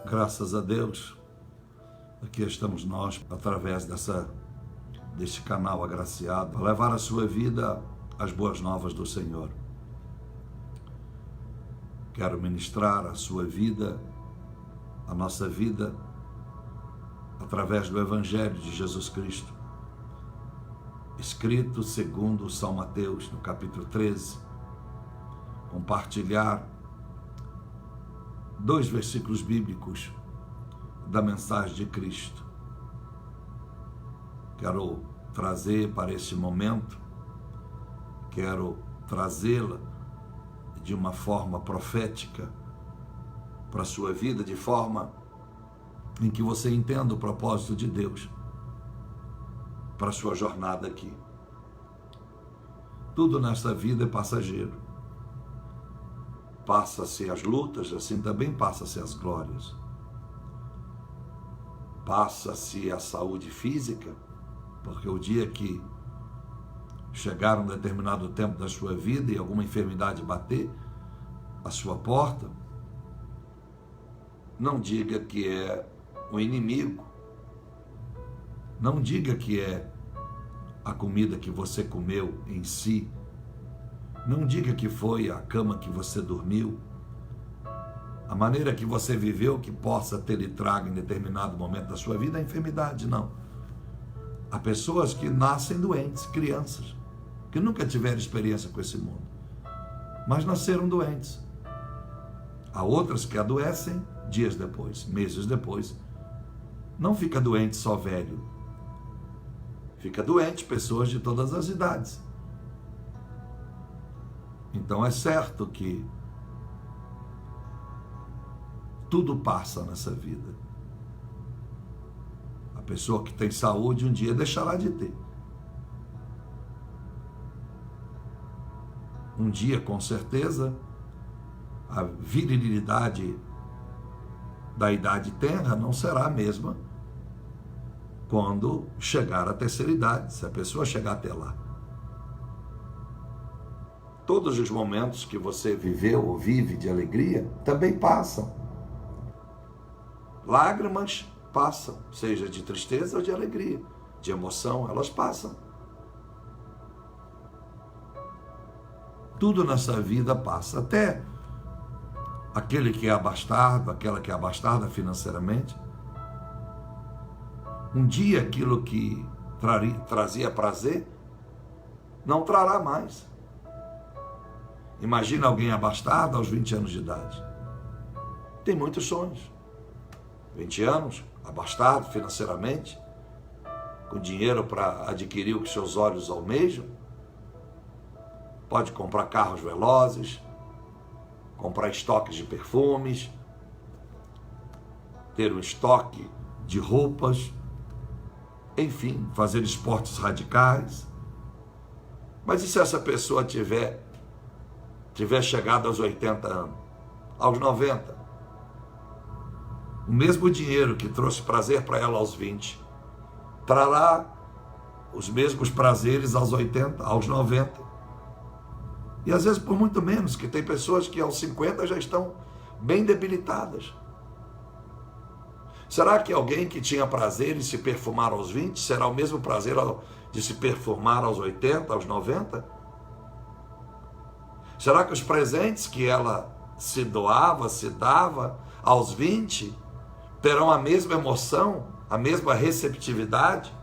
Graças a Deus, aqui estamos nós, através deste canal agraciado, para levar a sua vida as boas novas do Senhor. Quero ministrar a sua vida, a nossa vida, através do Evangelho de Jesus Cristo, escrito segundo São Mateus, no capítulo 13, compartilhar 2 versículos bíblicos da mensagem de Cristo. Quero trazer para esse momento, quero trazê-la de uma forma profética para a sua vida, de forma em que você entenda o propósito de Deus para a sua jornada aqui. Tudo nesta vida é passageiro. Passa-se as lutas, assim também passa-se as glórias. Passa-se a saúde física, porque o dia que chegar um determinado tempo da sua vida e alguma enfermidade bater a sua porta, não diga que é o inimigo, não diga que é a comida que você comeu em si, não diga que foi a cama que você dormiu, a maneira que você viveu que possa ter lhe trago em determinado momento da sua vida a enfermidade, não. Há pessoas que nascem doentes, crianças, que nunca tiveram experiência com esse mundo, mas nasceram doentes. Há outras que adoecem dias depois, meses depois. Não fica doente só velho, fica doente pessoas de todas as idades. Então é certo que tudo passa nessa vida. A pessoa que tem saúde um dia deixará de ter. Um dia, com certeza, a virilidade da idade tenra não será a mesma quando chegar à terceira idade, se a pessoa chegar até lá. Todos os momentos que você viveu ou vive de alegria também passam. Lágrimas passam, seja de tristeza ou de alegria, de emoção, elas passam. Tudo nessa vida passa, até aquele que é abastado, aquela que é abastada financeiramente. Um dia aquilo que trazia prazer, não trará mais. Imagina alguém abastado aos 20 anos de idade. Tem muitos sonhos. 20 anos, abastado financeiramente, com dinheiro para adquirir o que seus olhos almejam. Pode comprar carros velozes, comprar estoques de perfumes, ter um estoque de roupas, enfim, fazer esportes radicais. Mas e se essa pessoa tiver chegado aos 80 anos, aos 90? O mesmo dinheiro que trouxe prazer para ela aos 20, trará os mesmos prazeres aos 80, aos 90. E às vezes por muito menos, que tem pessoas que aos 50 já estão bem debilitadas. Será que alguém que tinha prazer em se perfumar aos 20, será o mesmo prazer de se perfumar aos 80, aos 90? Será que os presentes que ela se doava, se dava aos 20, terão a mesma emoção, a mesma receptividade?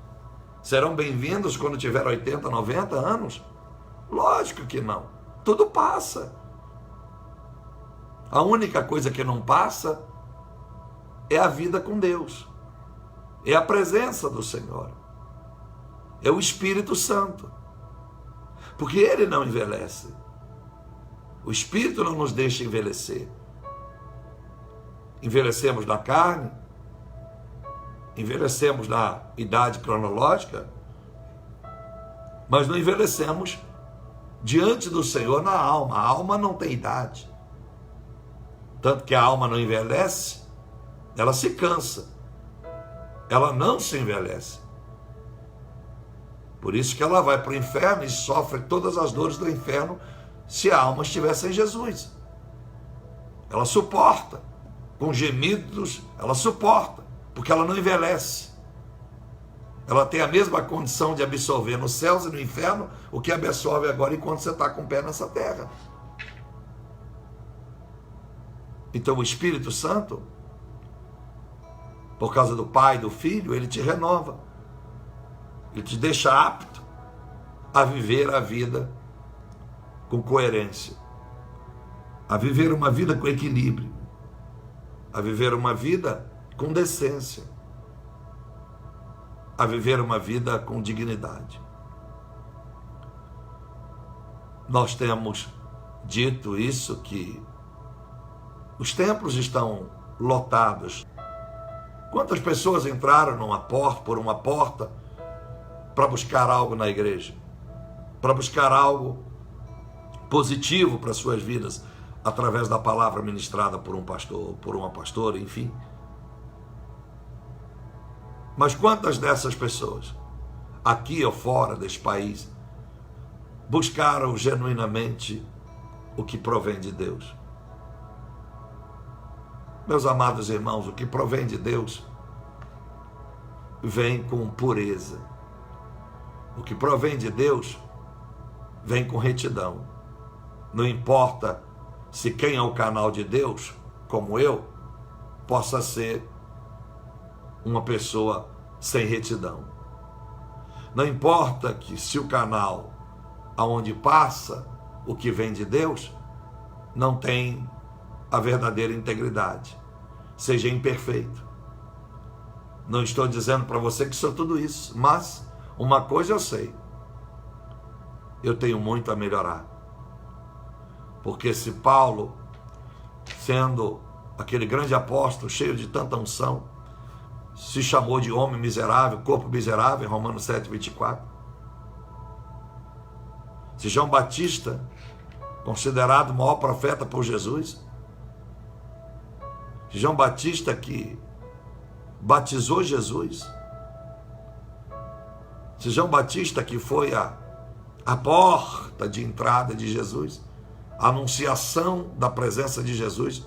Serão bem-vindos quando tiver 80, 90 anos? Lógico que não. Tudo passa. A única coisa que não passa é a vida com Deus. É a presença do Senhor. É o Espírito Santo. Porque Ele não envelhece. O Espírito não nos deixa envelhecer. Envelhecemos na carne, envelhecemos na idade cronológica, mas não envelhecemos diante do Senhor na alma. A alma não tem idade. Tanto que a alma não envelhece, ela se cansa. Ela não se envelhece. Por isso que ela vai para o inferno e sofre todas as dores do inferno se a alma estiver sem Jesus. Ela suporta com gemidos, ela suporta, porque ela não envelhece. Ela tem a mesma condição de absorver nos céus e no inferno o que absorve agora enquanto você está com o pé nessa terra. Então o Espírito Santo, por causa do Pai e do Filho, ele te renova. Ele te deixa apto a viver a vida com coerência, a viver uma vida com equilíbrio, a viver uma vida com decência, a viver uma vida com dignidade. Nós temos dito isso, que os templos estão lotados. Quantas pessoas entraram por uma porta para buscar algo na igreja, para buscar algo positivo para suas vidas, através da palavra ministrada por um pastor, por uma pastora, enfim. Mas quantas dessas pessoas, aqui ou fora deste país, buscaram genuinamente o que provém de Deus? Meus amados irmãos, o que provém de Deus vem com pureza. O que provém de Deus vem com retidão. Não importa se quem é o canal de Deus, como eu, possa ser uma pessoa sem retidão. Não importa que se o canal aonde passa o que vem de Deus não tem a verdadeira integridade, seja imperfeito. Não estou dizendo para você que sou tudo isso, mas uma coisa eu sei: eu tenho muito a melhorar. Porque se Paulo, sendo aquele grande apóstolo, cheio de tanta unção, se chamou de homem miserável, corpo miserável, em Romanos 7:24. Se João Batista, considerado o maior profeta por Jesus, se João Batista, que batizou Jesus, se João Batista, que foi a porta de entrada de Jesus, a anunciação da presença de Jesus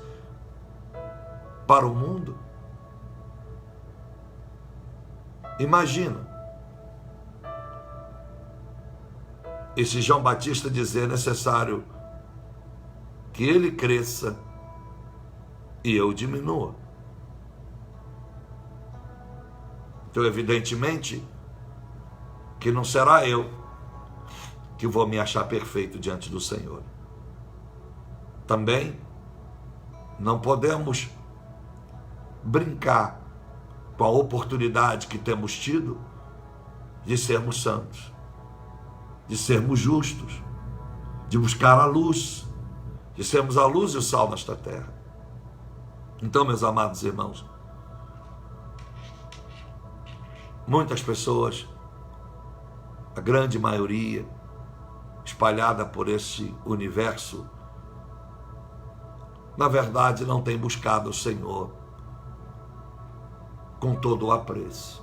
para o mundo. Imagina esse João Batista dizer: necessário que ele cresça e eu diminua. Então, evidentemente, que não será eu que vou me achar perfeito diante do Senhor. Também não podemos brincar com a oportunidade que temos tido de sermos santos, de sermos justos, de buscar a luz, de sermos a luz e o sal nesta terra. Então, meus amados irmãos, muitas pessoas, a grande maioria, espalhada por esse universo, na verdade não tem buscado o Senhor com todo o apreço.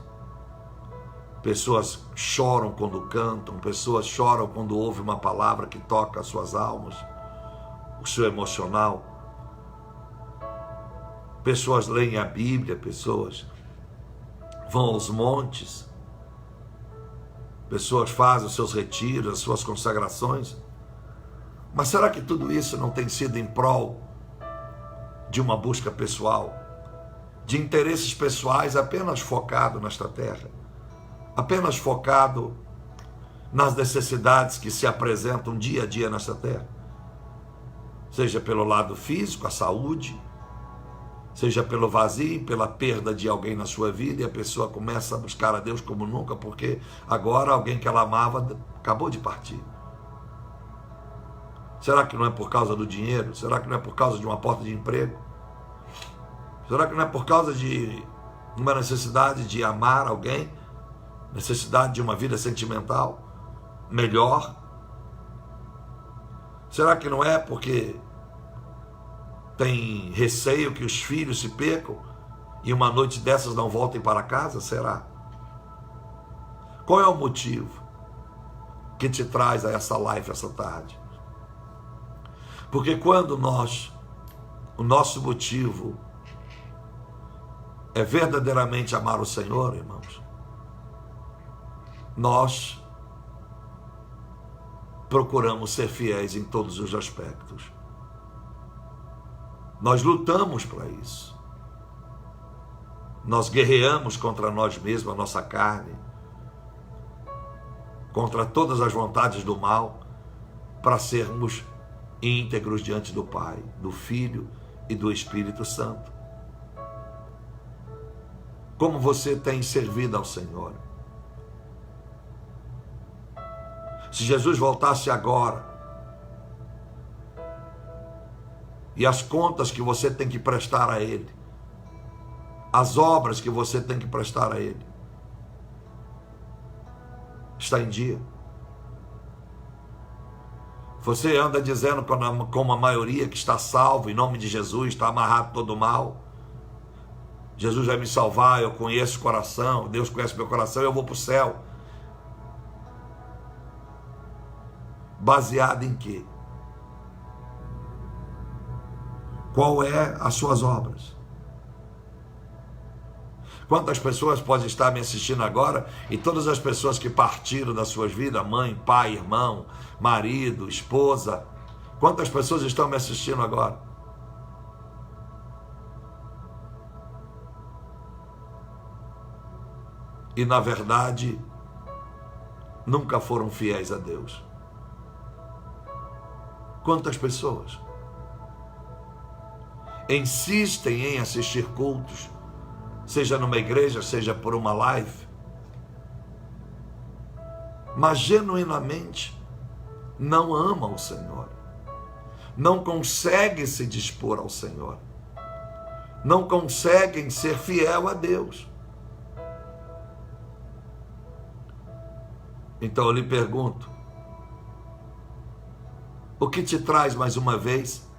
Pessoas choram quando cantam, pessoas choram quando ouvem uma palavra que toca as suas almas, o seu emocional. Pessoas leem a Bíblia, pessoas vão aos montes, pessoas fazem os seus retiros, as suas consagrações. Mas será que tudo isso não tem sido em prol de uma busca pessoal, de interesses pessoais, apenas focado nesta terra, apenas focado nas necessidades que se apresentam dia a dia nesta terra? Seja pelo lado físico, a saúde, seja pelo vazio, pela perda de alguém na sua vida, e a pessoa começa a buscar a Deus como nunca, porque agora alguém que ela amava acabou de partir. Será que não é por causa do dinheiro? Será que não é por causa de uma porta de emprego? Será que não é por causa de uma necessidade de amar alguém? Necessidade de uma vida sentimental melhor? Será que não é porque tem receio que os filhos se percam e uma noite dessas não voltem para casa? Será? Qual é o motivo que te traz a essa live essa tarde? Porque quando o nosso motivo é verdadeiramente amar o Senhor, irmãos, nós procuramos ser fiéis em todos os aspectos. Nós lutamos para isso. Nós guerreamos contra nós mesmos, a nossa carne, contra todas as vontades do mal, para sermos íntegros diante do Pai, do Filho e do Espírito Santo. Como você tem servido ao Senhor? Se Jesus voltasse agora, e as contas que você tem que prestar a Ele, as obras que você tem que prestar a Ele, está em dia? Você anda dizendo como a maioria que está salvo, em nome de Jesus, está amarrado todo o mal. Jesus vai me salvar, eu conheço o coração, Deus conhece meu coração, eu vou para o céu. Baseado em quê? Qual é as suas obras? Quantas pessoas podem estar me assistindo agora e todas as pessoas que partiram das suas vidas, mãe, pai, irmão, marido, esposa, quantas pessoas estão me assistindo agora? E na verdade, nunca foram fiéis a Deus. Quantas pessoas insistem em assistir cultos, seja numa igreja, seja por uma live, mas genuinamente não amam o Senhor, não conseguem se dispor ao Senhor, não conseguem ser fiel a Deus. Então eu lhe pergunto, o que te traz mais uma vez?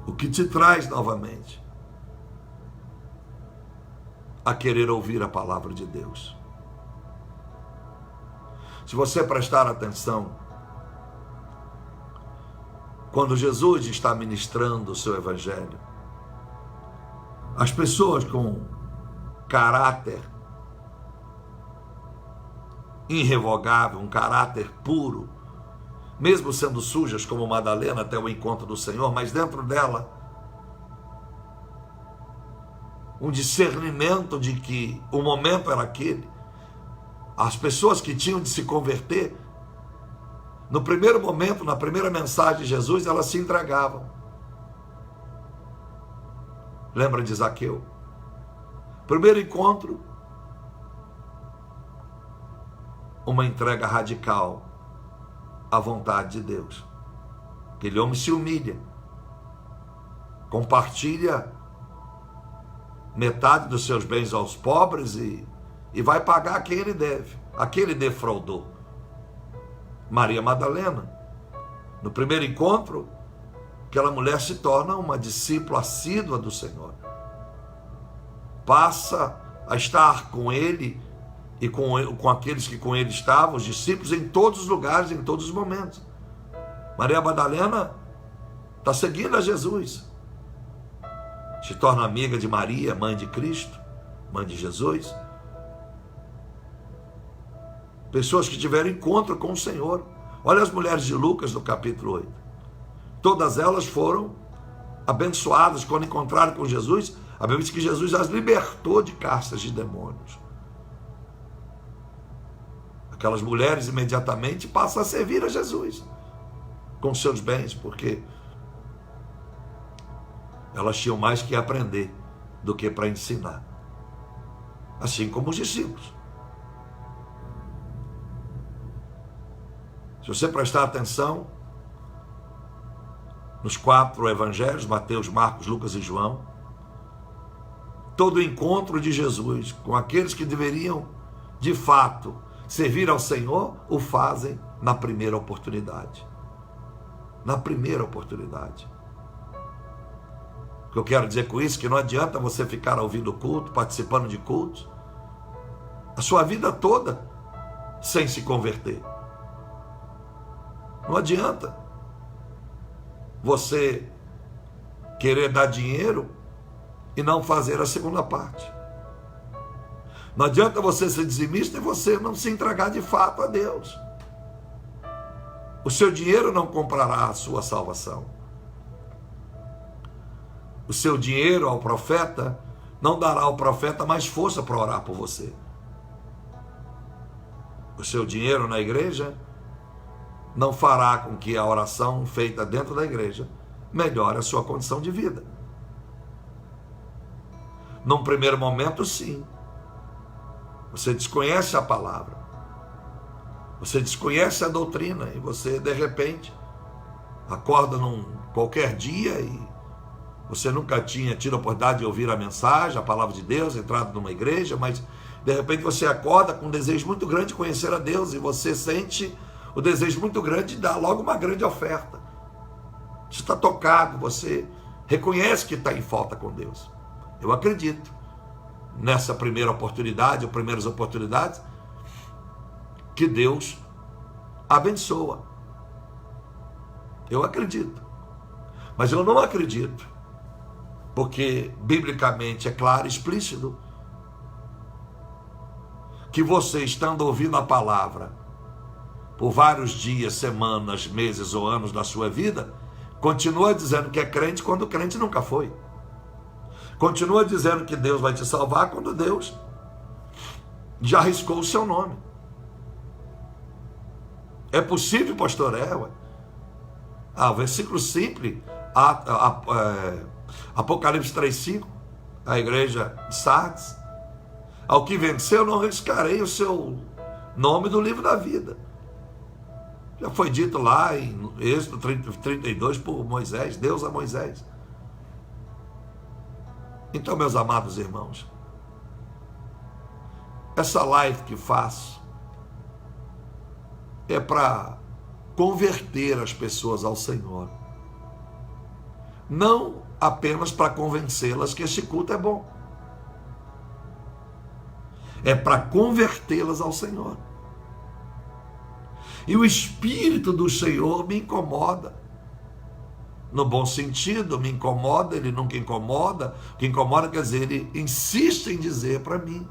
O que te traz novamente a querer ouvir a palavra de Deus? Se você prestar atenção, quando Jesus está ministrando o seu evangelho, as pessoas com caráter irrevogável, um caráter puro, mesmo sendo sujas como Madalena até o encontro do Senhor, mas dentro dela um discernimento de que o momento era aquele. As pessoas que tinham de se converter, no primeiro momento, na primeira mensagem de Jesus, elas se entregavam. Lembra de Zaqueu? Primeiro encontro, uma entrega radical à vontade de Deus. Aquele homem se humilha, compartilha metade dos seus bens aos pobres e vai pagar a quem ele deve, a quem ele defraudou. Maria Madalena, no primeiro encontro, aquela mulher se torna uma discípula assídua do Senhor, passa a estar com ele e com aqueles que com ele estavam, os discípulos, em todos os lugares, em todos os momentos. Maria Madalena está seguindo a Jesus, se torna amiga de Maria, mãe de Cristo, mãe de Jesus. Pessoas que tiveram encontro com o Senhor. Olha as mulheres de Lucas no capítulo 8. Todas elas foram abençoadas quando encontraram com Jesus. A Bíblia diz que Jesus as libertou de castas de demônios. Aquelas mulheres imediatamente passam a servir a Jesus com seus bens, porque elas tinham mais que aprender do que para ensinar. Assim como os discípulos. Se você prestar atenção nos 4 evangelhos, Mateus, Marcos, Lucas e João, todo o encontro de Jesus com aqueles que deveriam, de fato, servir ao Senhor, o fazem na primeira oportunidade. Na primeira oportunidade. O que eu quero dizer com isso é que não adianta você ficar ouvindo culto, participando de cultos, a sua vida toda sem se converter. Não adianta você querer dar dinheiro e não fazer a segunda parte. Não adianta você ser dizimista e você não se entregar de fato a Deus. O seu dinheiro não comprará a sua salvação. O seu dinheiro ao profeta não dará ao profeta mais força para orar por você. O seu dinheiro na igreja não fará com que a oração feita dentro da igreja melhore a sua condição de vida. Num primeiro momento, sim. Você desconhece a palavra. Você desconhece a doutrina e você, de repente, acorda num qualquer dia e você nunca tinha tido a oportunidade de ouvir a mensagem, a palavra de Deus, entrado numa igreja, mas de repente você acorda com um desejo muito grande de conhecer a Deus e você sente o desejo muito grande de dar logo uma grande oferta. Você está tocado, você reconhece que está em falta com Deus. Eu acredito nessa primeira oportunidade, ou primeiras oportunidades, que Deus abençoa. Eu acredito. Mas eu não acredito, porque biblicamente é claro e explícito, que você, estando ouvindo a palavra por vários dias, semanas, meses ou anos da sua vida, continua dizendo que é crente quando o crente nunca foi. Continua dizendo que Deus vai te salvar quando Deus já arriscou o seu nome. É possível, pastor? Ué. O versículo simples, Apocalipse 3,5, a igreja de Sardes: ao que venceu, não riscarei o seu nome do livro da vida. Já foi dito lá em Êxodo 32 por Moisés, Deus a Moisés. Então, meus amados irmãos, essa live que faço é para converter as pessoas ao Senhor. Não apenas para convencê-las que esse culto é bom. É para convertê-las ao Senhor. E o Espírito do Senhor me incomoda. No bom sentido, me incomoda, ele nunca incomoda. O que incomoda quer dizer, ele insiste em dizer para mim.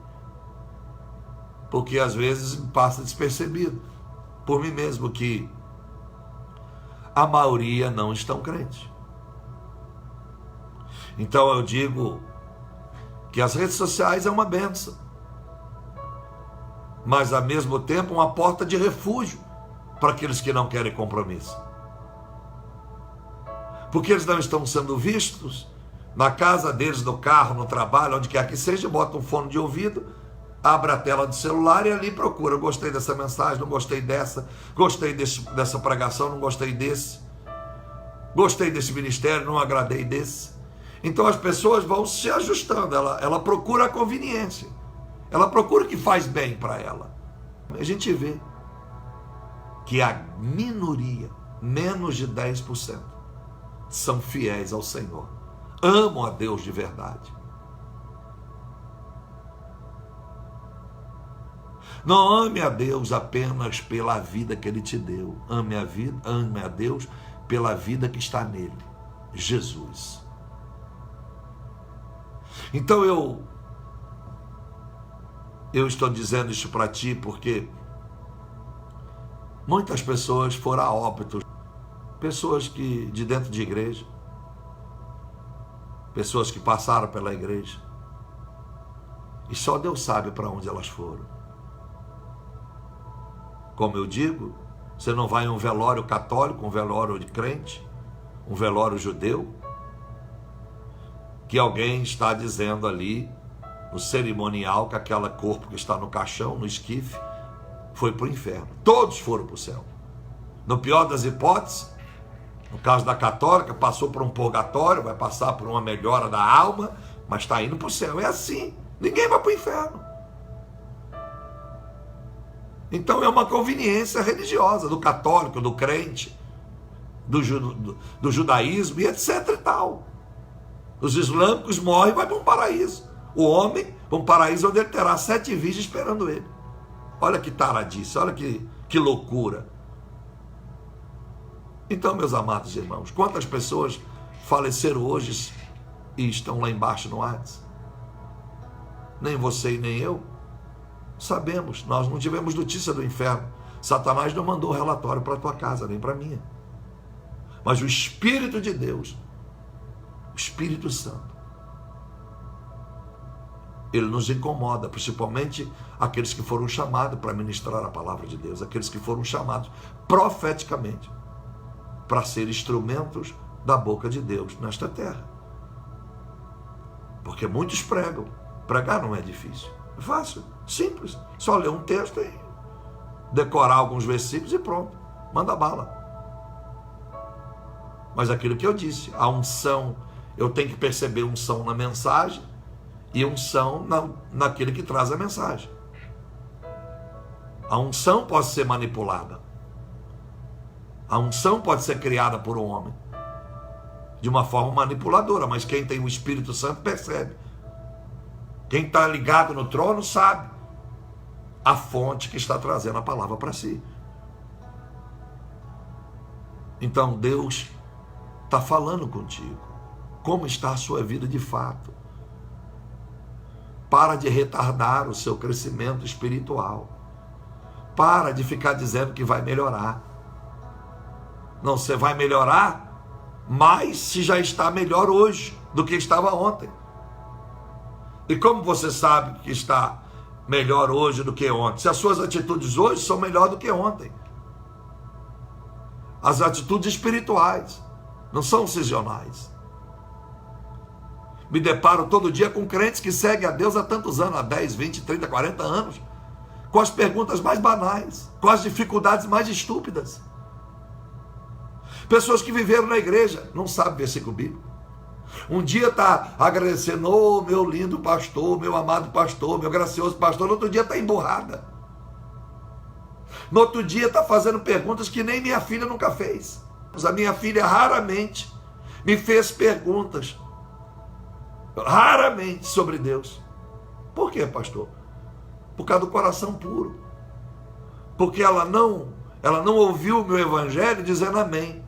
Porque às vezes me passa despercebido por mim mesmo que a maioria não estão crentes. Então eu digo que as redes sociais é uma bênção, mas ao mesmo tempo uma porta de refúgio para aqueles que não querem compromisso. Porque eles não estão sendo vistos na casa deles, no carro, no trabalho, onde quer que seja, bota um fone de ouvido, abre a tela do celular e ali procura: gostei dessa mensagem, não gostei dessa, gostei dessa pregação, não gostei desse, gostei desse ministério, não agradei desse. Então as pessoas vão se ajustando, ela procura a conveniência, ela procura o que faz bem para ela. A gente vê que a minoria, menos de 10%, são fiéis ao Senhor, amam a Deus de verdade. Não ame a Deus apenas pela vida que Ele te deu. Ame a Deus pela vida que está nele, Jesus. Então eu estou dizendo isso para ti porque muitas pessoas foram a óbito, pessoas que de dentro de igreja, pessoas que passaram pela igreja, e só Deus sabe para onde elas foram. Como eu digo, você não vai em um velório católico, um velório de crente, um velório judeu, que alguém está dizendo ali, no cerimonial, que aquele corpo que está no caixão, no esquife, foi para o inferno. Todos foram para o céu. No pior das hipóteses, no caso da católica, passou por um purgatório, vai passar por uma melhora da alma, mas está indo para o céu. É assim, ninguém vai para o inferno. Então é uma conveniência religiosa do católico, do crente, do judaísmo e etc e tal. Os islâmicos morrem e vai para um paraíso. O homem para um paraíso onde ele terá 7 virgens esperando ele. Olha que taradice, olha que loucura. Então, meus amados irmãos, quantas pessoas faleceram hoje e estão lá embaixo no Hades? Nem você e nem eu sabemos. Nós não tivemos notícia do inferno. Satanás não mandou relatório para a tua casa, nem para a minha. Mas o Espírito de Deus, o Espírito Santo, ele nos incomoda, principalmente aqueles que foram chamados para ministrar a palavra de Deus, aqueles que foram chamados profeticamente para ser instrumentos da boca de Deus nesta terra. Porque muitos pregam. Pregar não é difícil, é fácil, simples. Só ler um texto e decorar alguns versículos e pronto, manda bala. Mas aquilo que eu disse, a unção, eu tenho que perceber unção na mensagem e unção naquele que traz a mensagem. A unção pode ser manipulada. A unção pode ser criada por um homem de uma forma manipuladora, mas quem tem o Espírito Santo percebe. Quem está ligado no trono sabe a fonte que está trazendo a palavra para si. Então Deus está falando contigo. Como está a sua vida de fato? Para de retardar o seu crescimento espiritual. Para de ficar dizendo que vai melhorar. Não, você vai melhorar, mas se já está melhor hoje do que estava ontem. E como você sabe que está melhor hoje do que ontem? Se as suas atitudes hoje são melhor do que ontem. As atitudes espirituais, não são sazonais. Me deparo todo dia com crentes que seguem a Deus há tantos anos, há 10, 20, 30, 40 anos, com as perguntas mais banais, com as dificuldades mais estúpidas. Pessoas que viveram na igreja, não sabem versículo bíblico. Um dia está agradecendo, oh, meu lindo pastor, meu amado pastor, meu gracioso pastor. No outro dia está emburrada. No outro dia está fazendo perguntas que nem minha filha nunca fez. A minha filha raramente me fez perguntas, raramente, sobre Deus. Por quê, pastor? Por causa do coração puro. Porque ela não ouviu o meu evangelho dizendo amém.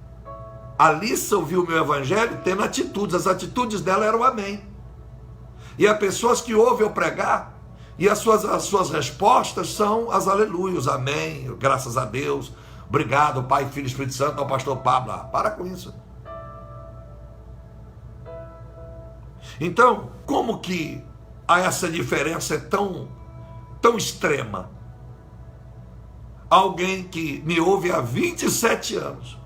A Alissa ouviu o meu evangelho tendo atitudes. As atitudes dela eram amém. E há pessoas que ouvem eu pregar e as suas respostas são as aleluias, amém, graças a Deus, obrigado, Pai, Filho e Espírito Santo, ao pastor Pablo. Para com isso. Então, como que essa diferença é tão extrema? Alguém que me ouve há 27 anos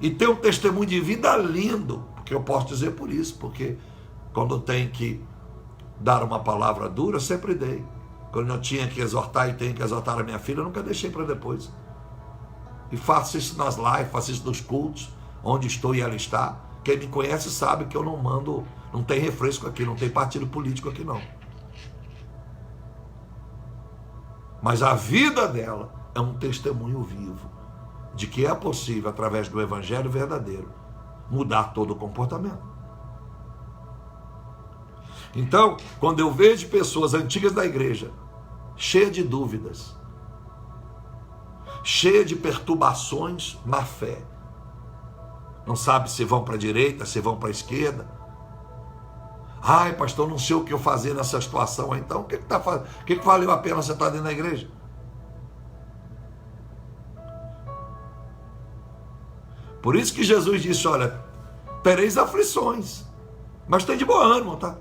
e tem um testemunho de vida lindo, porque eu posso dizer por isso, porque quando tem que dar uma palavra dura, eu sempre dei. Quando eu tinha que exortar e tenho que exortar a minha filha, eu nunca deixei para depois. E faço isso nas lives, faço isso nos cultos, onde estou e ela está. Quem me conhece sabe que eu não mando, não tem refresco aqui, não tem partido político aqui não. Mas a vida dela é um testemunho vivo de que é possível, através do evangelho verdadeiro, mudar todo o comportamento. Então, quando eu vejo pessoas antigas da igreja, cheias de dúvidas, cheias de perturbações na fé, não sabe se vão para a direita, se vão para a esquerda. Ai, pastor, não sei o que eu fazer nessa situação. Então, o que valeu a pena você estar dentro da igreja? Por isso que Jesus disse, olha, tereis aflições, mas tem de bom ânimo, tá?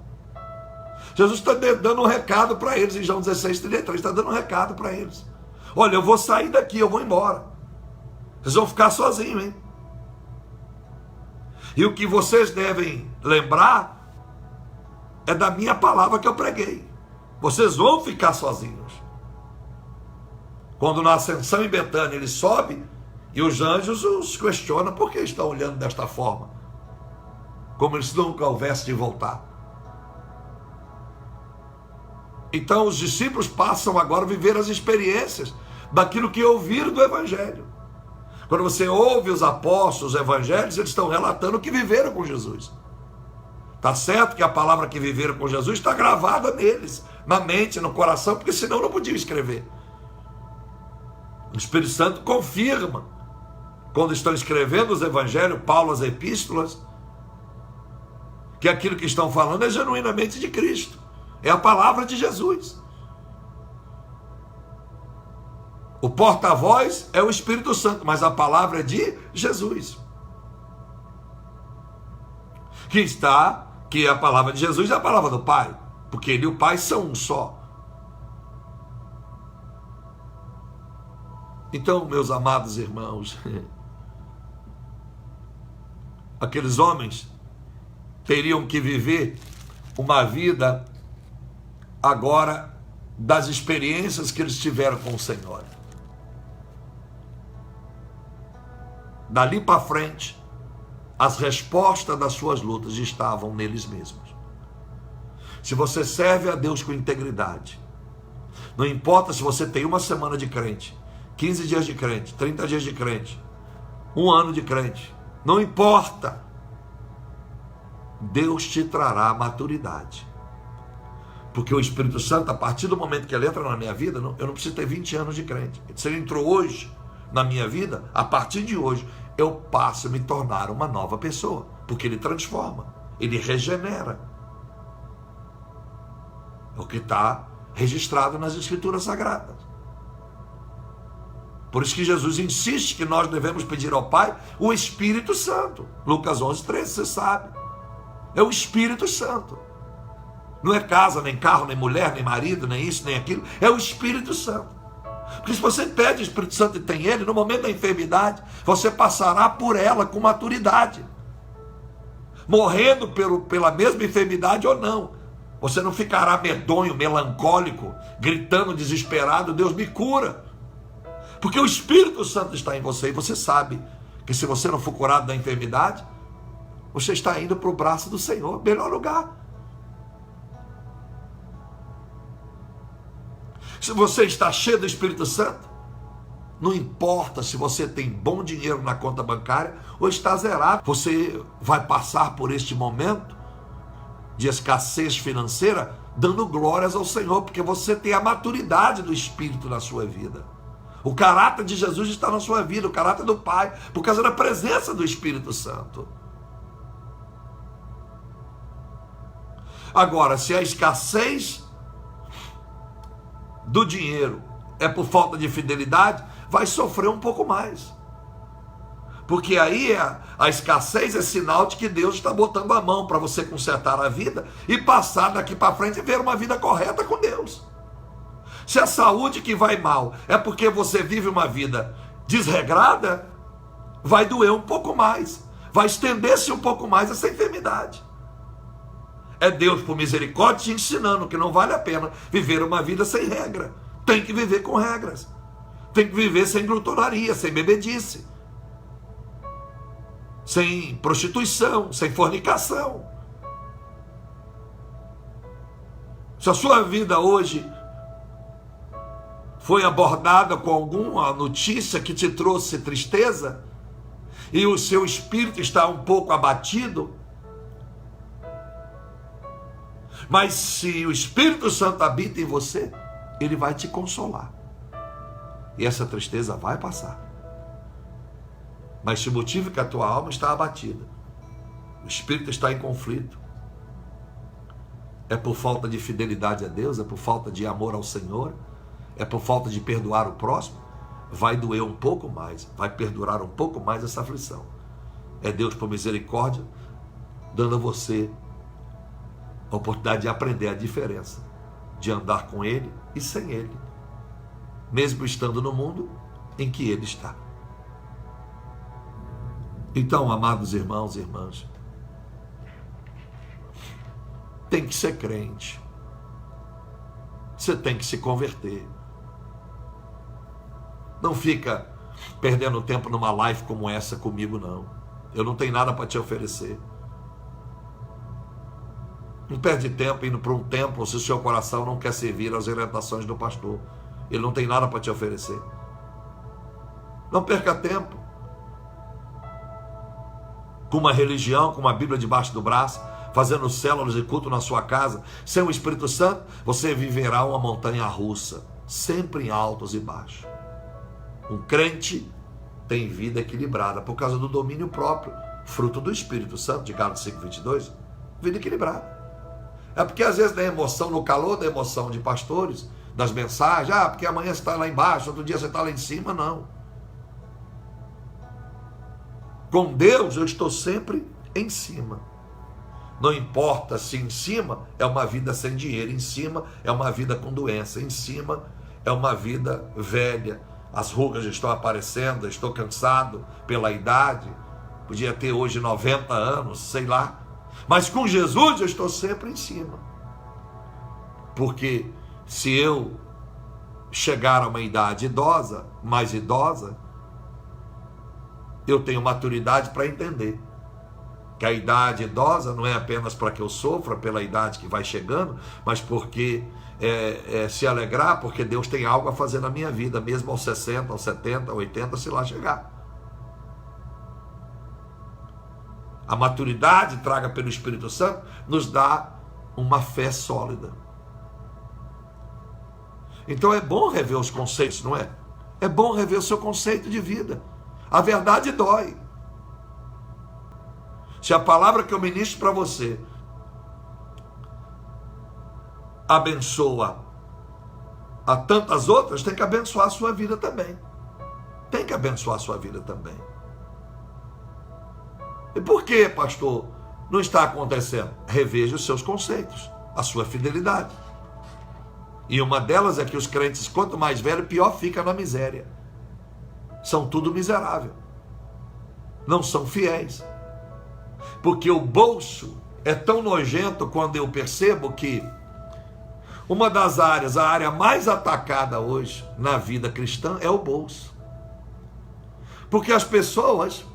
Jesus está dando um recado para eles, em João 16:33, está dando um recado para eles. Olha, eu vou sair daqui, eu vou embora. Vocês vão ficar sozinhos, hein? E o que vocês devem lembrar é da minha palavra que eu preguei. Vocês vão ficar sozinhos. Quando na ascensão em Betânia ele sobe, e os anjos os questionam por que estão olhando desta forma, como se nunca houvesse de voltar. Então os discípulos passam agora a viver as experiências daquilo que ouviram do evangelho. Quando você ouve os apóstolos, os evangelhos, eles estão relatando o que viveram com Jesus. Está certo que a palavra que viveram com Jesus está gravada neles, na mente, no coração, porque senão não podiam escrever. O Espírito Santo confirma. Quando estão escrevendo os evangelhos, Paulo as epístolas, que aquilo que estão falando é genuinamente de Cristo. É a palavra de Jesus. O porta-voz é o Espírito Santo, mas a palavra é de Jesus. Que a palavra de Jesus é a palavra do Pai, porque ele e o Pai são um só. Então, meus amados irmãos, aqueles homens teriam que viver uma vida agora das experiências que eles tiveram com o Senhor. Dali para frente, as respostas das suas lutas estavam neles mesmos. Se você serve a Deus com integridade, não importa se você tem uma semana de crente, 15 dias de crente, 30 dias de crente, 1 ano de crente, não importa, Deus te trará maturidade. Porque o Espírito Santo, a partir do momento que ele entra na minha vida, eu não preciso ter 20 anos de crente. Se ele entrou hoje na minha vida, a partir de hoje, eu passo a me tornar uma nova pessoa. Porque ele transforma, ele regenera. É o que está registrado nas Escrituras Sagradas. Por isso que Jesus insiste que nós devemos pedir ao Pai o Espírito Santo. Lucas 11:13, você sabe. É o Espírito Santo. Não é casa, nem carro, nem mulher, nem marido, nem isso, nem aquilo. É o Espírito Santo. Porque se você pede o Espírito Santo e tem ele, no momento da enfermidade, você passará por ela com maturidade. Morrendo pela mesma enfermidade ou não. Você não ficará medonho, melancólico, gritando desesperado, Deus me cura. Porque o Espírito Santo está em você e você sabe que se você não for curado da enfermidade, você está indo para o braço do Senhor, melhor lugar. Se você está cheio do Espírito Santo, não importa se você tem bom dinheiro na conta bancária ou está zerado, você vai passar por este momento de escassez financeira dando glórias ao Senhor, porque você tem a maturidade do Espírito na sua vida. O caráter de Jesus está na sua vida, o caráter do Pai, por causa da presença do Espírito Santo. Agora, se a escassez do dinheiro é por falta de fidelidade, vai sofrer um pouco mais. Porque aí a escassez é sinal de que Deus está botando a mão para você consertar a vida e passar daqui para frente e ver uma vida correta com Deus. Se a saúde que vai mal é porque você vive uma vida desregrada, vai doer um pouco mais, vai estender-se um pouco mais essa enfermidade. É Deus, por misericórdia, te ensinando que não vale a pena viver uma vida sem regra. Tem que viver com regras. Tem que viver sem glutonaria, sem bebedice, sem prostituição, sem fornicação. Se a sua vida hoje foi abordada com alguma notícia que te trouxe tristeza e o seu espírito está um pouco abatido, mas se o Espírito Santo habita em você, ele vai te consolar. E essa tristeza vai passar. Mas se o motivo é que a tua alma está abatida, o espírito está em conflito, é por falta de fidelidade a Deus, é por falta de amor ao Senhor, é por falta de perdoar o próximo, vai doer um pouco mais, vai perdurar um pouco mais essa aflição. É Deus, por misericórdia, dando a você a oportunidade de aprender a diferença de andar com Ele e sem Ele, mesmo estando no mundo em que Ele está. Então, amados irmãos e irmãs, tem que ser crente, você tem que se converter. Não fica perdendo tempo numa live como essa comigo, não. Eu não tenho nada para te oferecer. Não perde tempo indo para um templo se o seu coração não quer servir às orientações do pastor. Ele não tem nada para te oferecer. Não perca tempo com uma religião, com uma Bíblia debaixo do braço, fazendo células de culto na sua casa. Sem o Espírito Santo, você viverá uma montanha russa, sempre em altos e baixos. Um crente tem vida equilibrada por causa do domínio próprio, fruto do Espírito Santo, de Gálatas 5:22. Vida equilibrada. É porque às vezes na emoção, no calor da emoção de pastores, das mensagens, porque amanhã você está lá embaixo, outro dia você está lá em cima, não. Com Deus eu estou sempre em cima. Não importa se em cima é uma vida sem dinheiro, em cima é uma vida com doença, em cima é uma vida velha, as rugas estão aparecendo, estou cansado pela idade, podia ter hoje 90 anos, sei lá, mas com Jesus eu estou sempre em cima, porque se eu chegar a uma idade idosa, mais idosa, eu tenho maturidade para entender que a idade idosa não é apenas para que eu sofra pela idade que vai chegando, mas porque se alegrar, porque Deus tem algo a fazer na minha vida, mesmo aos 60, aos 70, aos 80, se lá chegar. A maturidade traga pelo Espírito Santo nos dá uma fé sólida. Então é bom rever os conceitos, não é? É bom rever o seu conceito de vida. A verdade dói. Se a palavra que eu ministro para você abençoa a tantas outras, tem que abençoar a sua vida também. Tem que abençoar a sua vida também. E por que, pastor, não está acontecendo? Reveja os seus conceitos, a sua fidelidade. E uma delas é que os crentes, quanto mais velho, pior fica na miséria. São tudo miserável. Não são fiéis. Porque o bolso é tão nojento quando eu percebo que uma das áreas, a área mais atacada hoje na vida cristã é o bolso. Porque as pessoas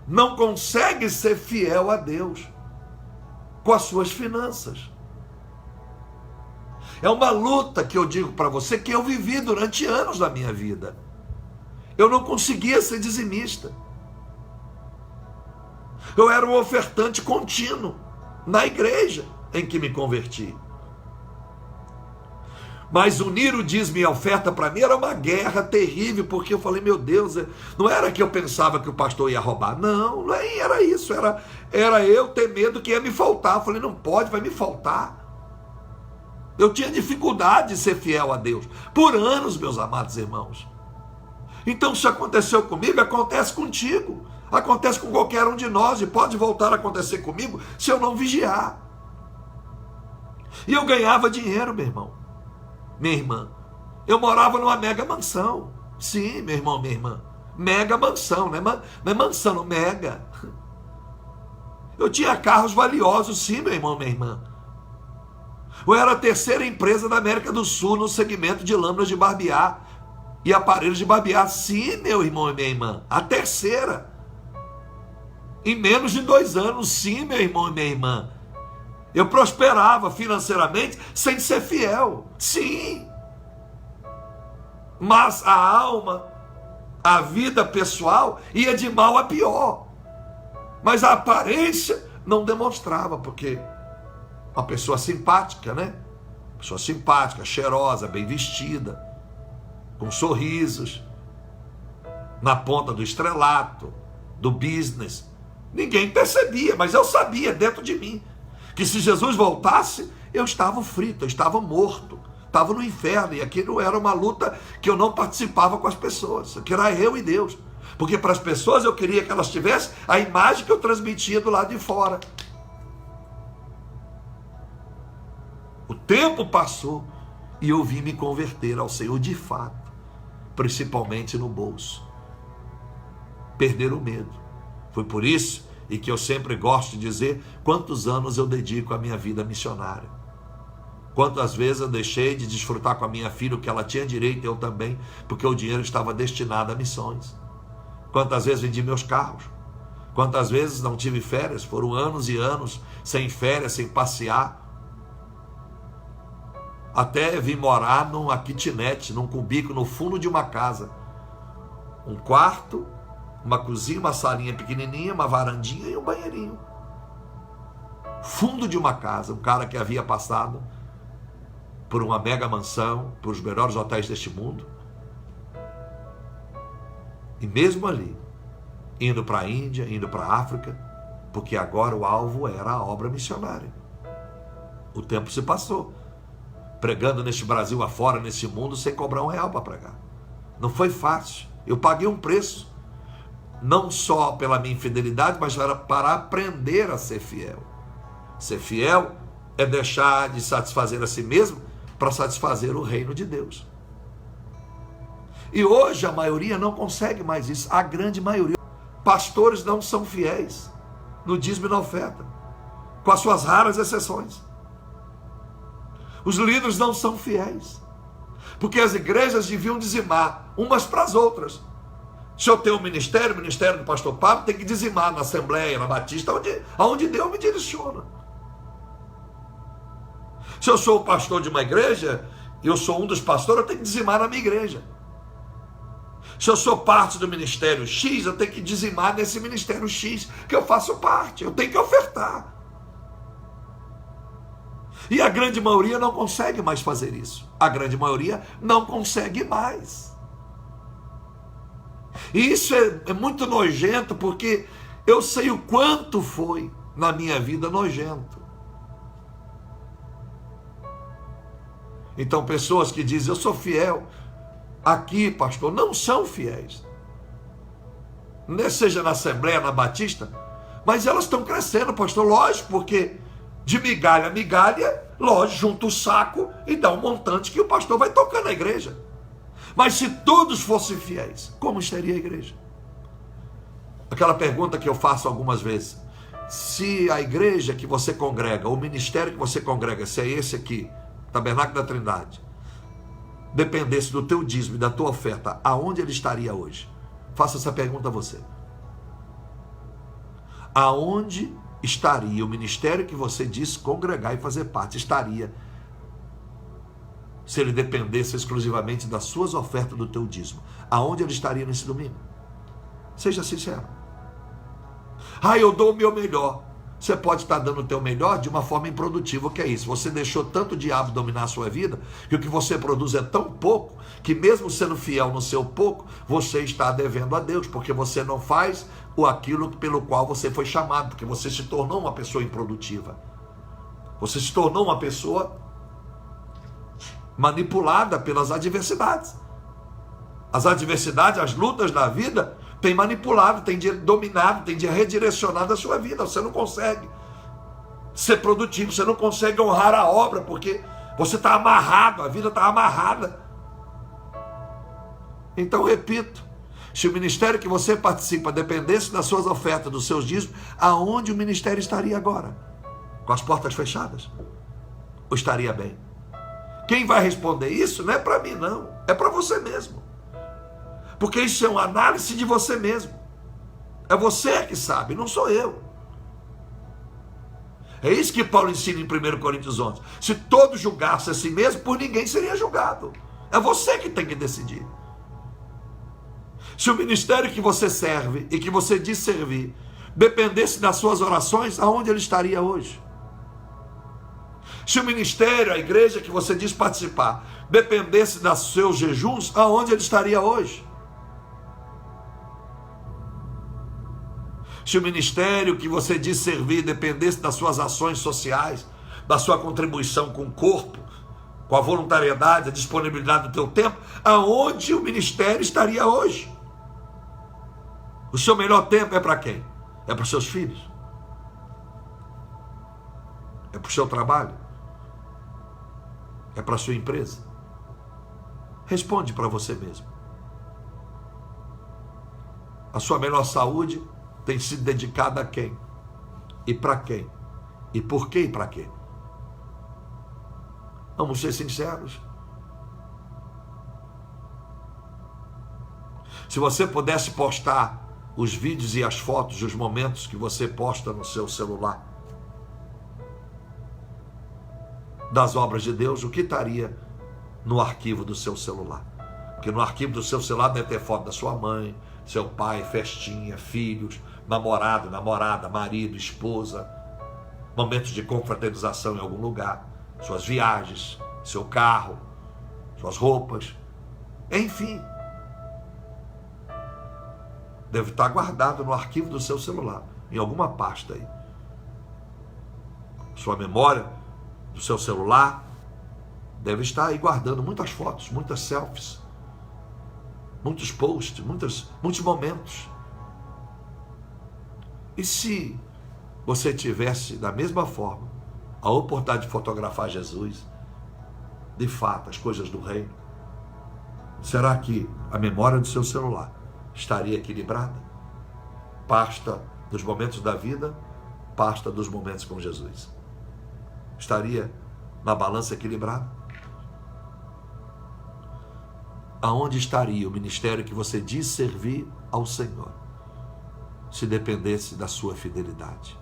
não conseguem ser fiel a Deus com as suas finanças. É uma luta que eu digo para você que eu vivi durante anos da minha vida. Eu não conseguia ser dizimista. Eu era um ofertante contínuo na igreja em que me converti. Mas unir o dízimo e a oferta para mim era uma guerra terrível, porque eu falei, meu Deus, não era que eu pensava que o pastor ia roubar, não era isso, era eu ter medo que ia me faltar. Eu falei, não pode, vai me faltar. Eu tinha dificuldade de ser fiel a Deus, por anos, meus amados irmãos. Então, se aconteceu comigo, acontece contigo. Acontece com qualquer um de nós e pode voltar a acontecer comigo se eu não vigiar. E eu ganhava dinheiro, meu irmão, minha irmã. Eu morava numa mega mansão. Sim, meu irmão, minha irmã. Mega mansão, não é mansão, não, mega. Eu tinha carros valiosos, sim, meu irmão, minha irmã. Eu era a terceira empresa da América do Sul no segmento de lâminas de barbear e aparelhos de barbear. Sim, meu irmão e minha irmã. A terceira. Em menos de 2 anos, sim, meu irmão e minha irmã. Eu prosperava financeiramente sem ser fiel. Sim. Mas a alma, a vida pessoal ia de mal a pior. Mas a aparência não demonstrava, porque uma pessoa simpática, né? Pessoa simpática, cheirosa, bem vestida, com sorrisos, na ponta do estrelato, do business. Ninguém percebia, mas eu sabia dentro de mim que se Jesus voltasse, eu estava frito, eu estava morto, estava no inferno, e aquilo era uma luta que eu não participava com as pessoas, que era eu e Deus, porque para as pessoas eu queria que elas tivessem a imagem que eu transmitia do lado de fora. O tempo passou e eu vim me converter ao Senhor de fato, principalmente no bolso, perder o medo. Foi por isso e que eu sempre gosto de dizer quantos anos eu dedico à minha vida missionária. Quantas vezes eu deixei de desfrutar com a minha filha o que ela tinha direito, eu também, porque o dinheiro estava destinado a missões. Quantas vezes vendi meus carros. Quantas vezes não tive férias, foram anos e anos sem férias, sem passear. Até vim morar numa kitnet, num cubículo no fundo de uma casa. Um quarto, uma cozinha, uma salinha pequenininha, uma varandinha e um banheirinho. Fundo de uma casa, um cara que havia passado por uma mega mansão, por os melhores hotéis deste mundo. E mesmo ali, indo para a Índia, indo para a África, porque agora o alvo era a obra missionária. O tempo se passou, pregando neste Brasil afora, nesse mundo, sem cobrar R$1 para pregar. Não foi fácil. Eu paguei um preço, não só pela minha infidelidade, mas para aprender a ser fiel. Ser fiel é deixar de satisfazer a si mesmo para satisfazer o reino de Deus. E hoje a maioria não consegue mais isso, a grande maioria. Pastores não são fiéis no dízimo e na oferta, com as suas raras exceções. Os líderes não são fiéis, porque as igrejas deviam dizimar umas para as outras. Se eu tenho um ministério, o ministério do pastor Pablo tem que dizimar na Assembleia, na Batista, onde Deus me direciona. Se eu sou o pastor de uma igreja, e eu sou um dos pastores, eu tenho que dizimar na minha igreja. Se eu sou parte do ministério X, eu tenho que dizimar nesse ministério X, que eu faço parte, eu tenho que ofertar. E a grande maioria não consegue mais fazer isso. A grande maioria não consegue mais. E isso é muito nojento, porque eu sei o quanto foi na minha vida nojento. Então, pessoas que dizem, eu sou fiel aqui, pastor, não são fiéis. Seja na Assembleia, na Batista, mas elas estão crescendo, pastor, lógico, porque de migalha a migalha, lógico, junta o saco e dá um montante que o pastor vai tocar na igreja. Mas se todos fossem fiéis, como estaria a igreja? Aquela pergunta que eu faço algumas vezes: se a igreja que você congrega, o ministério que você congrega, se é esse aqui, Tabernáculo da Trindade, dependesse do teu dízimo e da tua oferta, aonde ele estaria hoje? Faça essa pergunta a você. Aonde estaria o ministério que você disse congregar e fazer parte? Estaria se ele dependesse exclusivamente das suas ofertas, do teu dízimo. Aonde ele estaria nesse domingo? Seja sincero. Eu dou o meu melhor. Você pode estar dando o teu melhor de uma forma improdutiva. O que é isso? Você deixou tanto o diabo dominar a sua vida, que o que você produz é tão pouco, que mesmo sendo fiel no seu pouco, você está devendo a Deus, porque você não faz aquilo pelo qual você foi chamado, porque você se tornou uma pessoa improdutiva. Você se tornou uma pessoa manipulada pelas adversidades. As adversidades, as lutas da vida têm manipulado, têm dominado, têm redirecionado a sua vida. Você não consegue ser produtivo, você não consegue honrar a obra, porque você está amarrado, a vida está amarrada. Então, repito, se o ministério que você participa dependesse das suas ofertas, dos seus dízimos, aonde o ministério estaria agora? Com as portas fechadas? Ou estaria bem? Quem vai responder isso não é para mim, não. É para você mesmo. Porque isso é uma análise de você mesmo. É você que sabe, não sou eu. É isso que Paulo ensina em 1 Coríntios 11. Se todos julgassem a si mesmo, por ninguém seria julgado. É você que tem que decidir. Se o ministério que você serve e que você diz servir dependesse das suas orações, aonde ele estaria hoje? Se o ministério, a igreja que você diz participar, dependesse dos seus jejuns, aonde ele estaria hoje? Se o ministério que você diz servir dependesse das suas ações sociais, da sua contribuição com o corpo, com a voluntariedade, a disponibilidade do teu tempo, aonde o ministério estaria hoje? O seu melhor tempo é para quem? É para os seus filhos? É para o seu trabalho? É para a sua empresa? Responde para você mesmo. A sua melhor saúde tem sido dedicada a quem? E para quem? E por quê e para quê? Vamos ser sinceros. Se você pudesse postar os vídeos e as fotos, os momentos que você posta no seu celular das obras de Deus, o que estaria no arquivo do seu celular? Porque no arquivo do seu celular deve ter foto da sua mãe, seu pai, festinha, filhos, namorado, namorada, marido, esposa, momentos de confraternização em algum lugar, suas viagens, seu carro, suas roupas, enfim. Deve estar guardado no arquivo do seu celular. em alguma pasta aí. Sua memória do seu celular deve estar aí guardando muitas fotos, muitas selfies, muitos posts, muitos momentos. E se você tivesse, da mesma forma, a oportunidade de fotografar Jesus, de fato, as coisas do reino, será que a memória do seu celular estaria equilibrada? Pasta dos momentos da vida, pasta dos momentos com Jesus. Estaria na balança equilibrada? Aonde estaria o ministério que você diz servir ao Senhor, se dependesse da sua fidelidade?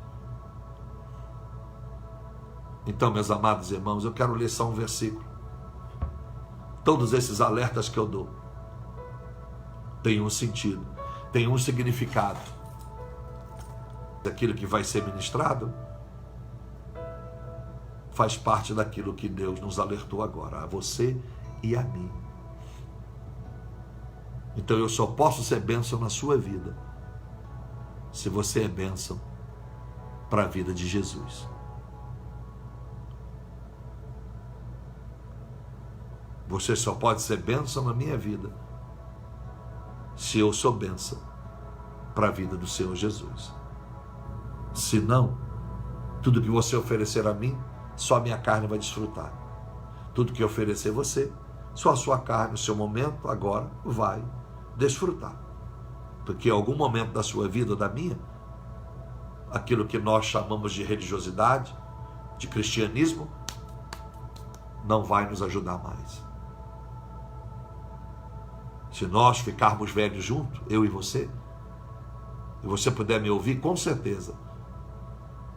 Então, meus amados irmãos, eu quero ler só um versículo. Todos esses alertas que eu dou têm um sentido, têm um significado. Aquilo que vai ser ministrado faz parte daquilo que Deus nos alertou agora, a você e a mim. Então eu só posso ser bênção na sua vida se você é bênção para a vida de Jesus. Você só pode ser bênção na minha vida se eu sou bênção para a vida do Senhor Jesus. Se não, tudo que você oferecer a mim, só a minha carne vai desfrutar. Tudo que oferecer você, só a sua carne, o seu momento agora vai desfrutar. Porque em algum momento da sua vida ou da minha, aquilo que nós chamamos de religiosidade, de cristianismo, não vai nos ajudar mais. Se nós ficarmos velhos juntos, eu e você puder me ouvir, com certeza,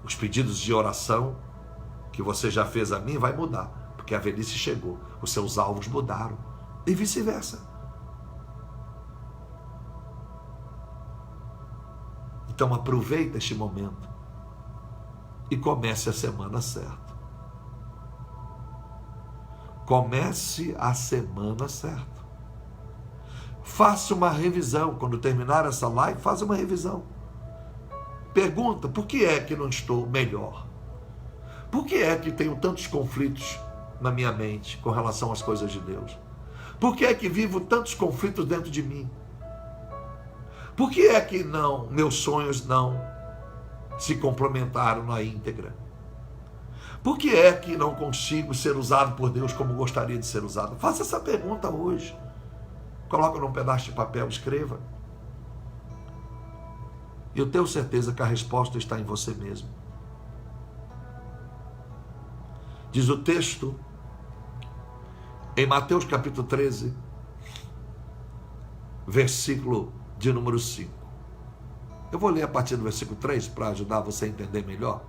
os pedidos de oração que você já fez a mim vai mudar, porque a velhice chegou, os seus alvos mudaram, e vice-versa. Então aproveita este momento e comece a semana certa. Comece a semana certa. Faça uma revisão. Quando terminar essa live, faça uma revisão. Pergunta, por que é que não estou melhor? Por que é que tenho tantos conflitos na minha mente com relação às coisas de Deus? Por que é que vivo tantos conflitos dentro de mim? Por que é que meus sonhos não se complementaram na íntegra? Por que é que não consigo ser usado por Deus como gostaria de ser usado? Faça essa pergunta hoje. Coloca num pedaço de papel, escreva. Eu tenho certeza que a resposta está em você mesmo. Diz o texto, em Mateus capítulo 13, versículo de número 5. Eu vou ler a partir do versículo 3 para ajudar você a entender melhor.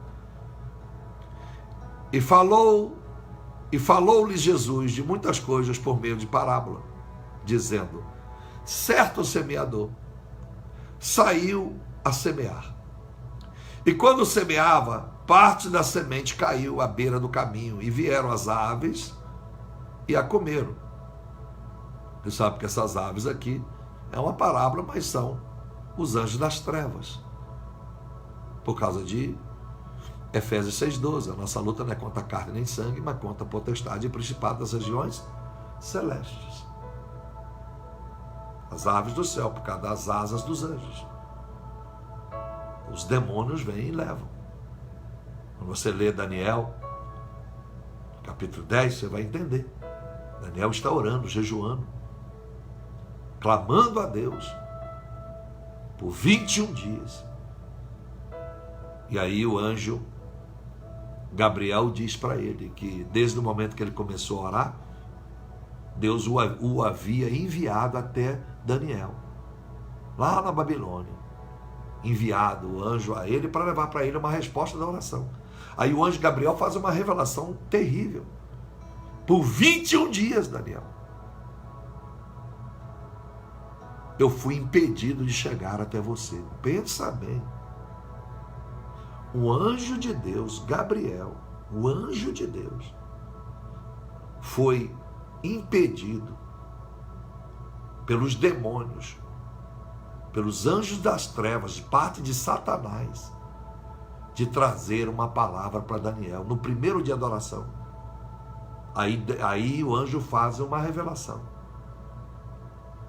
E falou-lhes Jesus de muitas coisas por meio de parábola, dizendo: certo semeador saiu a semear. E quando semeava, parte da semente caiu à beira do caminho, e vieram as aves e a comeram. Você sabe que essas aves aqui é uma parábola, mas são os anjos das trevas. Por causa de Efésios 6,12, a nossa luta não é contra carne nem sangue, mas contra a potestade e principado das regiões celestes. As aves do céu, por causa das asas dos anjos. Os demônios vêm e levam. Quando você lê Daniel, capítulo 10, você vai entender. Daniel está orando, jejuando, clamando a Deus por 21 dias. E aí o anjo Gabriel diz para ele que desde o momento que ele começou a orar, Deus o havia enviado até Daniel, lá na Babilônia. Enviado o anjo a ele para levar para ele uma resposta da oração. Aí o anjo Gabriel faz uma revelação terrível. Por 21 dias, Daniel, eu fui impedido de chegar até você. Pensa bem. O anjo de Deus, Gabriel, o anjo de Deus, foi impedido pelos demônios pelos anjos das trevas, de parte de Satanás, de trazer uma palavra para Daniel, no primeiro dia da oração. Aí o anjo faz uma revelação.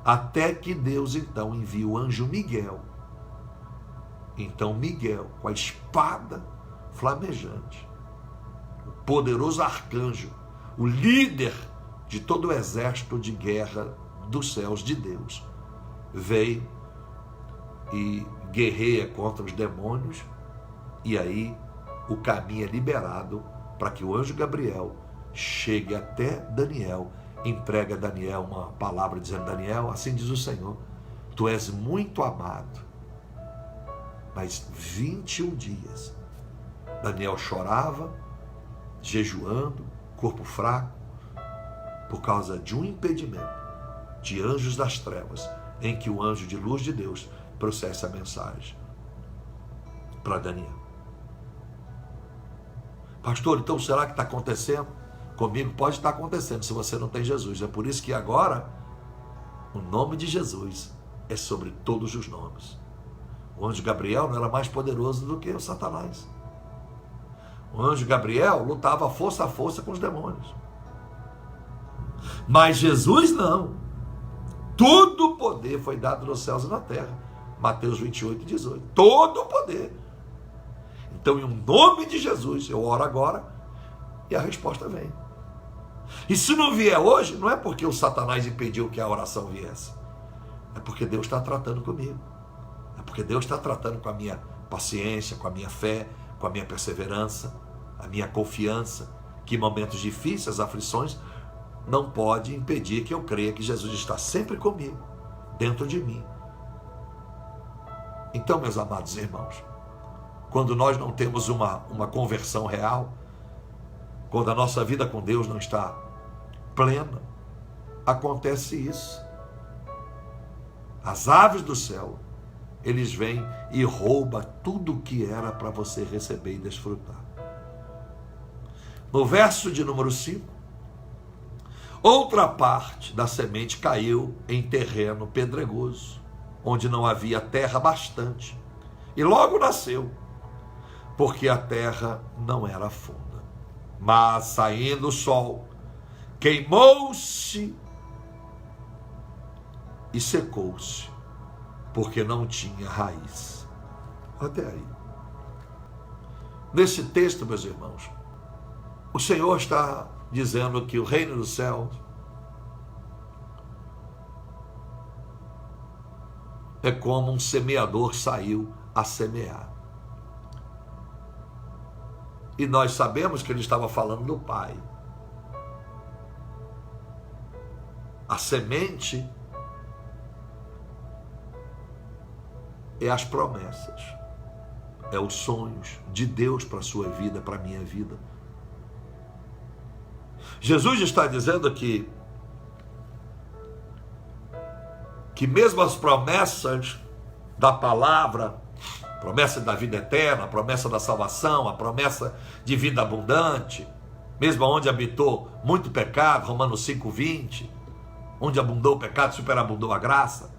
Até que Deus então envia o anjo Miguel. Então Miguel, com a espada flamejante, o poderoso arcanjo, o líder de todo o exército de guerra dos céus de Deus, veio e guerreia contra os demônios, e aí o caminho é liberado para que o anjo Gabriel chegue até Daniel, entrega a Daniel uma palavra dizendo: Daniel, assim diz o Senhor, tu és muito amado. Mas 21 dias Daniel chorava, jejuando, corpo fraco, por causa de um impedimento de anjos das trevas, em que o anjo de luz de Deus trouxesse a mensagem para Daniel. Pastor, então será que está acontecendo? Comigo pode estar acontecendo se você não tem Jesus. É por isso que agora o nome de Jesus é sobre todos os nomes. O anjo Gabriel não era mais poderoso do que o Satanás. O anjo Gabriel lutava força a força com os demônios. Mas Jesus não. Todo o poder foi dado nos céus e na terra. Mateus 28, 18. Todo o poder. Então, em nome de Jesus, eu oro agora e a resposta vem. E se não vier hoje, não é porque o Satanás impediu que a oração viesse. É porque Deus está tratando comigo. É porque Deus está tratando com a minha paciência, com a minha fé, com a minha perseverança, a minha confiança, que em momentos difíceis, aflições, não pode impedir que eu creia que Jesus está sempre comigo, dentro de mim. Então, meus amados irmãos, quando nós não temos uma conversão real, quando a nossa vida com Deus não está plena, acontece isso. As aves do céu, eles vêm e roubam tudo o que era para você receber e desfrutar. No verso de número 5, outra parte da semente caiu em terreno pedregoso, onde não havia terra bastante, e logo nasceu, porque a terra não era funda. Mas saindo o sol, queimou-se e secou-se, porque não tinha raiz. Até aí. Nesse texto, meus irmãos, o Senhor está dizendo que o reino dos céus é como um semeador saiu a semear. E nós sabemos que ele estava falando do Pai. A semente é as promessas, é os sonhos de Deus para a sua vida, para a minha vida. Jesus está dizendo que mesmo as promessas da palavra, promessa da vida eterna, a promessa da salvação, a promessa de vida abundante, mesmo onde habitou muito pecado, Romanos 5:20, onde abundou o pecado, superabundou a graça,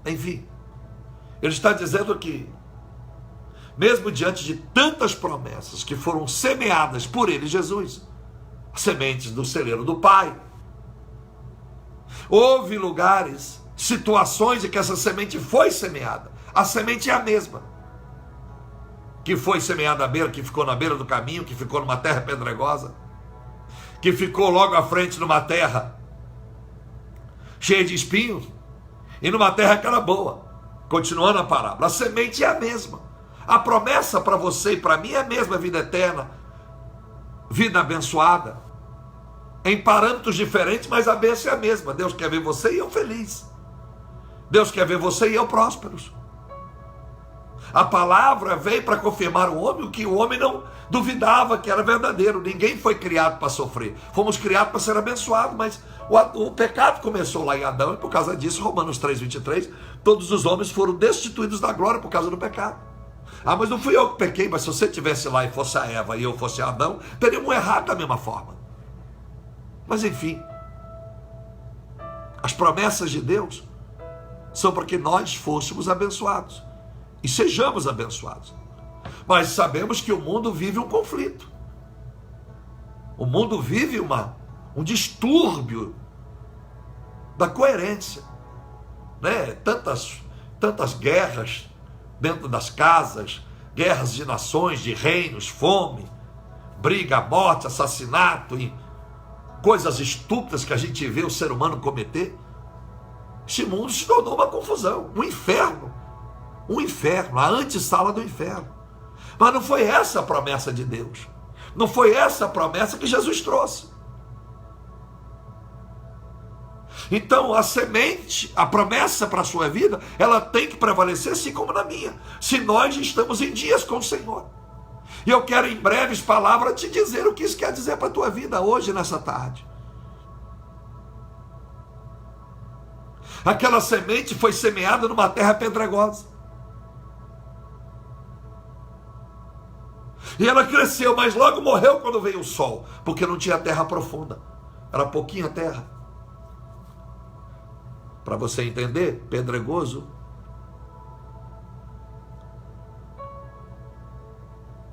enfim, ele está dizendo que mesmo diante de tantas promessas que foram semeadas por ele, Jesus, sementes do celeiro do Pai, houve lugares, situações em que essa semente foi semeada. A semente é a mesma que foi semeada à beira, que ficou na beira do caminho, que ficou numa terra pedregosa, que ficou logo à frente numa terra cheia de espinhos e numa terra que era boa. Continuando a parábola, a semente é a mesma. A promessa para você e para mim é a mesma: vida eterna, vida abençoada, em parâmetros diferentes, mas a bênção é a mesma. Deus quer ver você e eu feliz. Deus quer ver você e eu prósperos. A palavra veio para confirmar o homem o que o homem não duvidava que era verdadeiro. Ninguém foi criado para sofrer. Fomos criados para ser abençoados, mas o pecado começou lá em Adão, e por causa disso, Romanos 3:23, todos os homens foram destituídos da glória por causa do pecado. Ah, mas não fui eu que pequei, mas se você estivesse lá e fosse a Eva e eu fosse a Adão, teríamos errado da mesma forma. Mas enfim, as promessas de Deus são para que nós fôssemos abençoados e sejamos abençoados. Mas sabemos que o mundo vive um conflito. O mundo vive um distúrbio da coerência, né? Tantas guerras dentro das casas, guerras de nações, de reinos, fome, briga, morte, assassinato e coisas estúpidas que a gente vê o ser humano cometer. Esse mundo se tornou uma confusão, um inferno, a antessala do inferno. Mas não foi essa a promessa de Deus, não foi essa a promessa que Jesus trouxe. Então a semente, a promessa para a sua vida, ela tem que prevalecer assim como na minha, se nós estamos em dias com o Senhor. E eu quero em breves palavras te dizer o que isso quer dizer para a tua vida hoje, nessa tarde. Aquela semente foi semeada numa terra pedregosa. E ela cresceu, mas logo morreu quando veio o sol, porque não tinha terra profunda, era pouquinha terra. Para você entender, pedregoso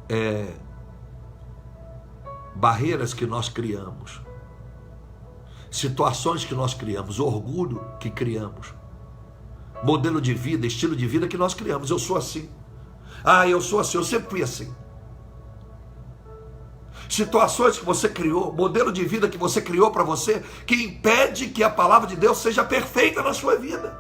é barreiras que nós criamos, situações que nós criamos, orgulho que criamos, modelo de vida, estilo de vida que nós criamos. Eu sou assim. Eu sou assim, eu sempre fui assim. Situações que você criou, modelo de vida que você criou para você, que impede que a palavra de Deus seja perfeita na sua vida.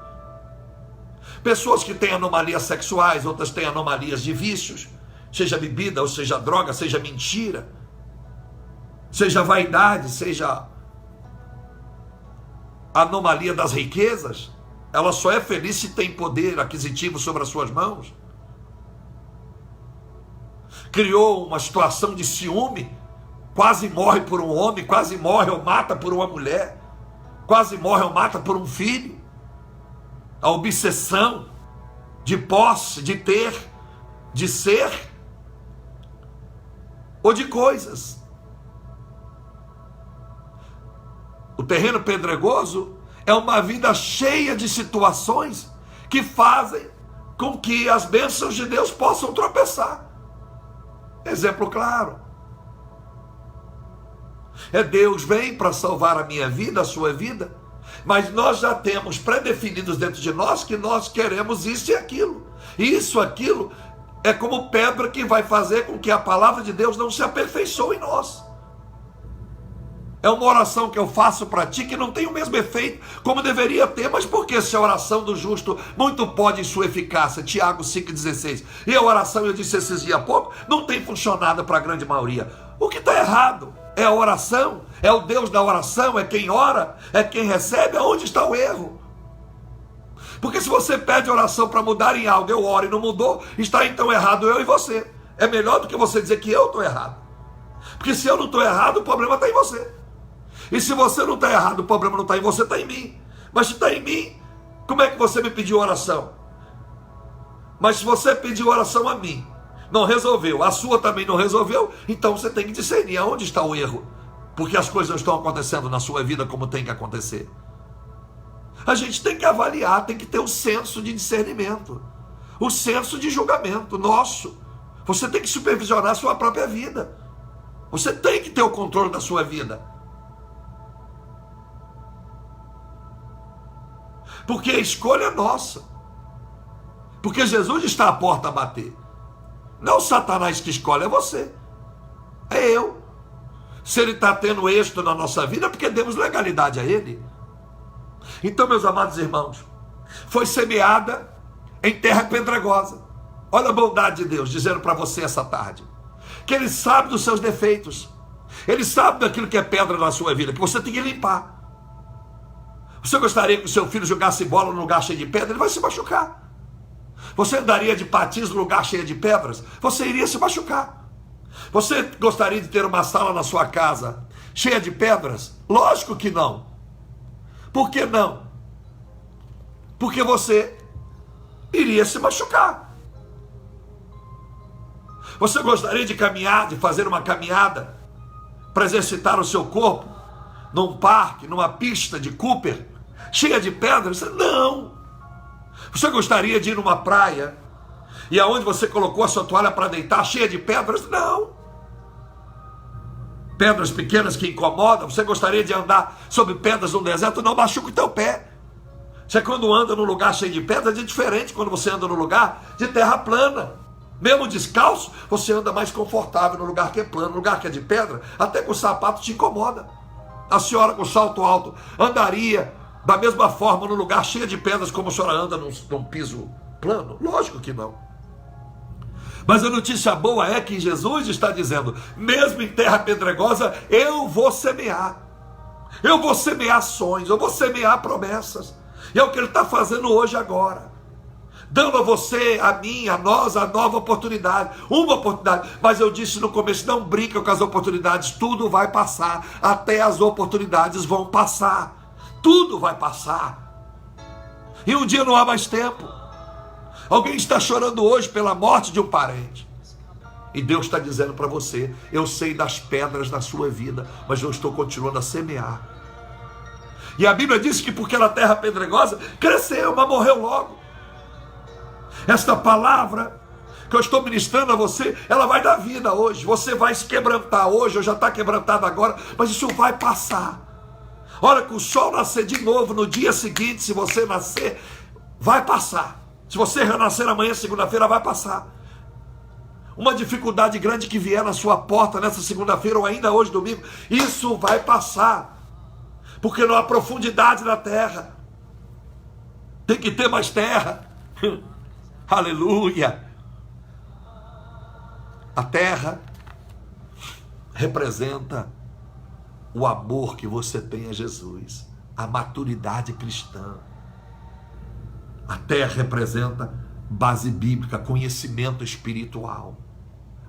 Pessoas que têm anomalias sexuais, outras têm anomalias de vícios, seja bebida, ou seja droga, seja mentira, seja vaidade, seja anomalia das riquezas. Ela só é feliz se tem poder aquisitivo sobre as suas mãos. Criou uma situação de ciúme, quase morre por um homem, quase morre ou mata por uma mulher, quase morre ou mata por um filho. A obsessão de posse, de ter, de ser, ou de coisas. O terreno pedregoso é uma vida cheia de situações que fazem com que as bênçãos de Deus possam tropeçar. Exemplo claro. Deus vem para salvar a minha vida, a sua vida, mas nós já temos pré-definidos dentro de nós que nós queremos isso e aquilo. Isso, aquilo, é como pedra que vai fazer com que a palavra de Deus não se aperfeiçoe em nós. É uma oração que eu faço para ti que não tem o mesmo efeito como deveria ter, mas porque se a oração do justo muito pode em sua eficácia, Tiago 5,16, e a oração, eu disse esses dias há pouco, não tem funcionado para a grande maioria. O que está errado é a oração, é o Deus da oração, é quem ora, é quem recebe. Aonde está o erro? Porque se você pede oração para mudar em algo, eu oro e não mudou, está então errado eu e você. É melhor do que você dizer que eu estou errado, porque se eu não estou errado, o problema está em você. E se você não está errado, o problema não está em você, está em mim. Mas se está em mim, como é que você me pediu oração? Mas se você pediu oração a mim, não resolveu, a sua também não resolveu, então você tem que discernir aonde está o erro, porque as coisas não estão acontecendo na sua vida como tem que acontecer. A gente tem que avaliar, tem que ter um senso de discernimento, o senso de julgamento nosso. Você tem que supervisionar a sua própria vida, você tem que ter o controle da sua vida. Porque a escolha é nossa. Porque Jesus está à porta a bater. Não é o Satanás que escolhe, é você. É eu. Se ele está tendo êxito na nossa vida, é porque demos legalidade a ele. Então, meus amados irmãos, foi semeada em terra pedregosa. Olha a bondade de Deus dizendo para você essa tarde, que Ele sabe dos seus defeitos. Ele sabe daquilo que é pedra na sua vida, que você tem que limpar. Você gostaria que o seu filho jogasse bola num lugar cheio de pedra? Ele vai se machucar. Você andaria de patins num lugar cheio de pedras? Você iria se machucar. Você gostaria de ter uma sala na sua casa cheia de pedras? Lógico que não. Por que não? Porque você iria se machucar. Você gostaria de caminhar, de fazer uma caminhada para exercitar o seu corpo num parque, numa pista de Cooper cheia de pedras? Não. Você gostaria de ir numa praia e aonde você colocou a sua toalha para deitar cheia de pedras? Não. Pedras pequenas que incomodam. Você gostaria de andar sobre pedras no deserto? Não, machuca o teu pé. Você quando anda num lugar cheio de pedras é diferente quando você anda num lugar de terra plana. Mesmo descalço, você anda mais confortável no lugar que é plano. No lugar que é de pedra, até com o sapato te incomoda. A senhora com salto alto andaria da mesma forma num lugar cheio de pedras como a senhora anda num piso plano? Lógico que não. Mas a notícia boa é que Jesus está dizendo, mesmo em terra pedregosa, eu vou semear. Eu vou semear sonhos, eu vou semear promessas. E é o que Ele está fazendo hoje, agora. Dando a você, a mim, a nós, a nova oportunidade. Uma oportunidade. Mas eu disse no começo, não brinca com as oportunidades. Tudo vai passar. Até as oportunidades vão passar. Tudo vai passar. E um dia não há mais tempo. Alguém está chorando hoje pela morte de um parente. E Deus está dizendo para você, eu sei das pedras na sua vida, mas eu estou continuando a semear. E a Bíblia diz que porque na terra pedregosa, cresceu, mas morreu logo. Esta palavra que eu estou ministrando a você, ela vai dar vida hoje. Você vai se quebrantar hoje, ou já está quebrantado agora, mas isso vai passar. Hora que o sol nascer de novo, no dia seguinte, se você nascer, vai passar. Se você renascer amanhã, segunda-feira, vai passar. Uma dificuldade grande que vier na sua porta nessa segunda-feira, ou ainda hoje, domingo, isso vai passar. Porque não há profundidade na terra. Tem que ter mais terra. Aleluia. A terra representa o amor que você tem a Jesus, a maturidade cristã. A terra representa base bíblica, conhecimento espiritual.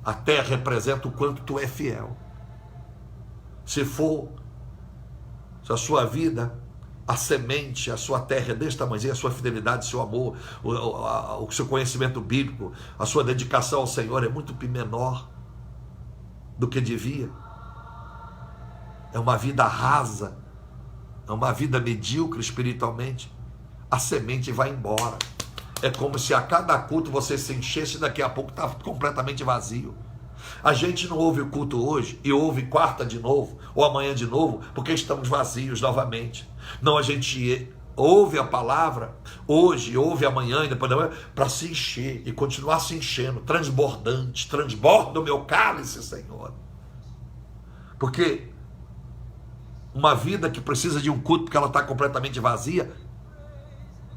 A terra representa o quanto tu é fiel. Se a sua vida, a semente, a sua terra é desse tamanho, a sua fidelidade, seu amor, o seu conhecimento bíblico, a sua dedicação ao Senhor é muito menor do que devia. É uma vida rasa, é uma vida medíocre espiritualmente. A semente vai embora. É como se a cada culto você se enchesse e daqui a pouco está completamente vazio. A gente não ouve o culto hoje e ouve quarta de novo ou amanhã de novo porque estamos vazios novamente. Não, a gente ouve a palavra hoje, ouve amanhã e depois da manhã para se encher e continuar se enchendo, transbordante. Transborda o meu cálice, Senhor. Porque uma vida que precisa de um culto porque ela está completamente vazia,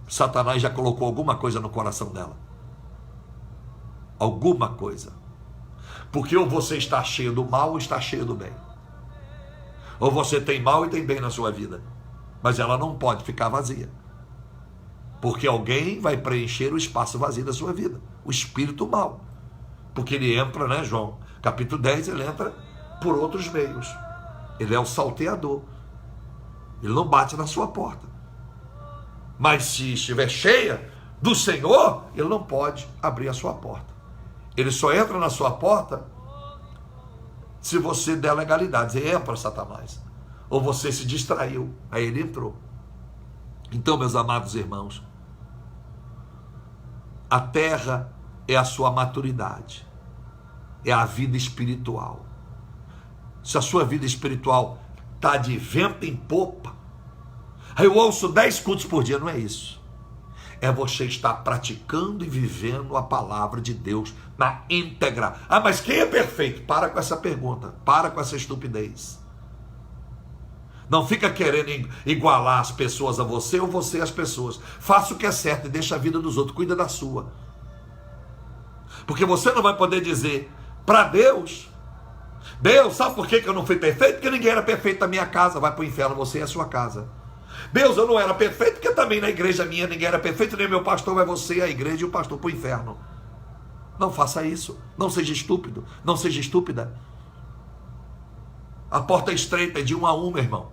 Satanás já colocou alguma coisa no coração dela. Alguma coisa. Porque ou você está cheio do mal ou está cheio do bem. Ou você tem mal e tem bem na sua vida. Mas ela não pode ficar vazia. Porque alguém vai preencher o espaço vazio da sua vida. O espírito mal. Porque ele entra, né, João? Capítulo 10, ele entra por outros meios. Ele é o salteador. Ele não bate na sua porta. Mas se estiver cheia do Senhor, ele não pode abrir a sua porta. Ele só entra na sua porta se você der legalidade. Você entra, Satanás. Ou você se distraiu, aí ele entrou. Então, meus amados irmãos, a terra é a sua maturidade. É a vida espiritual. Se a sua vida espiritual está de vento em popa, aí eu ouço 10 cultos por dia, não é isso. É você estar praticando e vivendo a palavra de Deus na íntegra. Ah, mas quem é perfeito? Para com essa pergunta, para com essa estupidez. Não fica querendo igualar as pessoas a você ou você às pessoas. Faça o que é certo e deixa a vida dos outros, cuida da sua. Porque você não vai poder dizer para Deus, sabe por que eu não fui perfeito? Porque ninguém era perfeito na minha casa. Vai para o inferno, você e a sua casa. Deus, eu não era perfeito, porque também na igreja minha ninguém era perfeito, nem meu pastor, vai você, a igreja e o pastor para o inferno. Não faça isso, não seja estúpido, não seja estúpida. A porta estreita é de 1 a 1, meu irmão.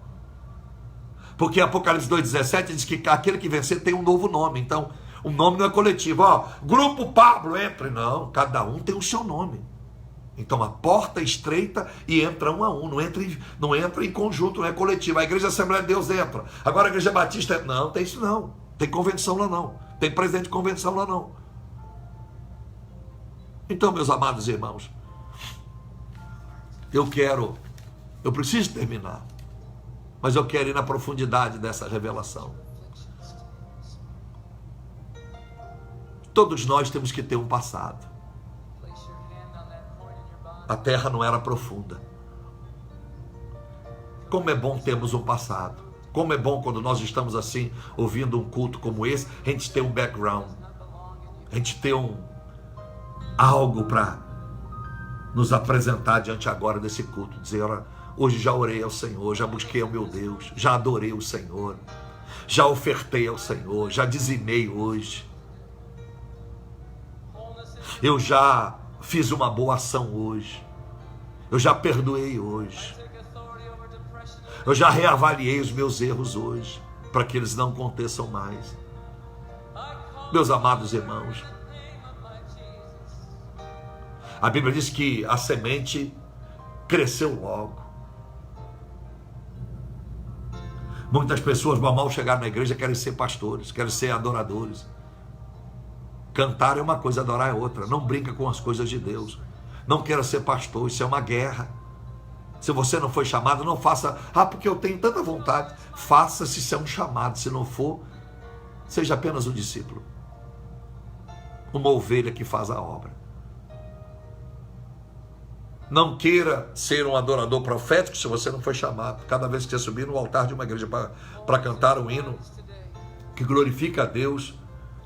Porque Apocalipse 2,17 diz que aquele que vencer tem um novo nome. Então, o nome não é coletivo. Grupo Pablo, entre. Não, cada um tem o seu nome. Então a porta estreita e entra 1 a 1, não entra em conjunto, não é coletivo. A igreja Assembleia de Deus entra. Agora a igreja Batista entra. Não, tem isso não. Tem convenção lá não. Tem presidente de convenção lá não. Então, meus amados irmãos, eu preciso terminar, mas eu quero ir na profundidade dessa revelação. Todos nós temos que ter um passado. A terra não era profunda. Como é bom termos um passado. Como é bom quando nós estamos assim, ouvindo um culto como esse, a gente ter um background. A gente ter algo para nos apresentar diante agora desse culto. Dizer, olha, hoje já orei ao Senhor, já busquei ao meu Deus, já adorei o Senhor, já ofertei ao Senhor, já dizimei hoje. Eu já fiz uma boa ação hoje. Eu já perdoei hoje. Eu já reavaliei os meus erros hoje, para que eles não aconteçam mais. Meus amados irmãos, a Bíblia diz que a semente cresceu logo. Muitas pessoas, mal chegar na igreja, querem ser pastores, querem ser adoradores. Cantar é uma coisa, adorar é outra. Não brinca com as coisas de Deus. Não queira ser pastor, isso é uma guerra. Se você não foi chamado, não faça, porque eu tenho tanta vontade. Faça se isso é um chamado. Se não for, seja apenas um discípulo. Uma ovelha que faz a obra. Não queira ser um adorador profético se você não foi chamado. Cada vez que você subir no altar de uma igreja para cantar um hino que glorifica a Deus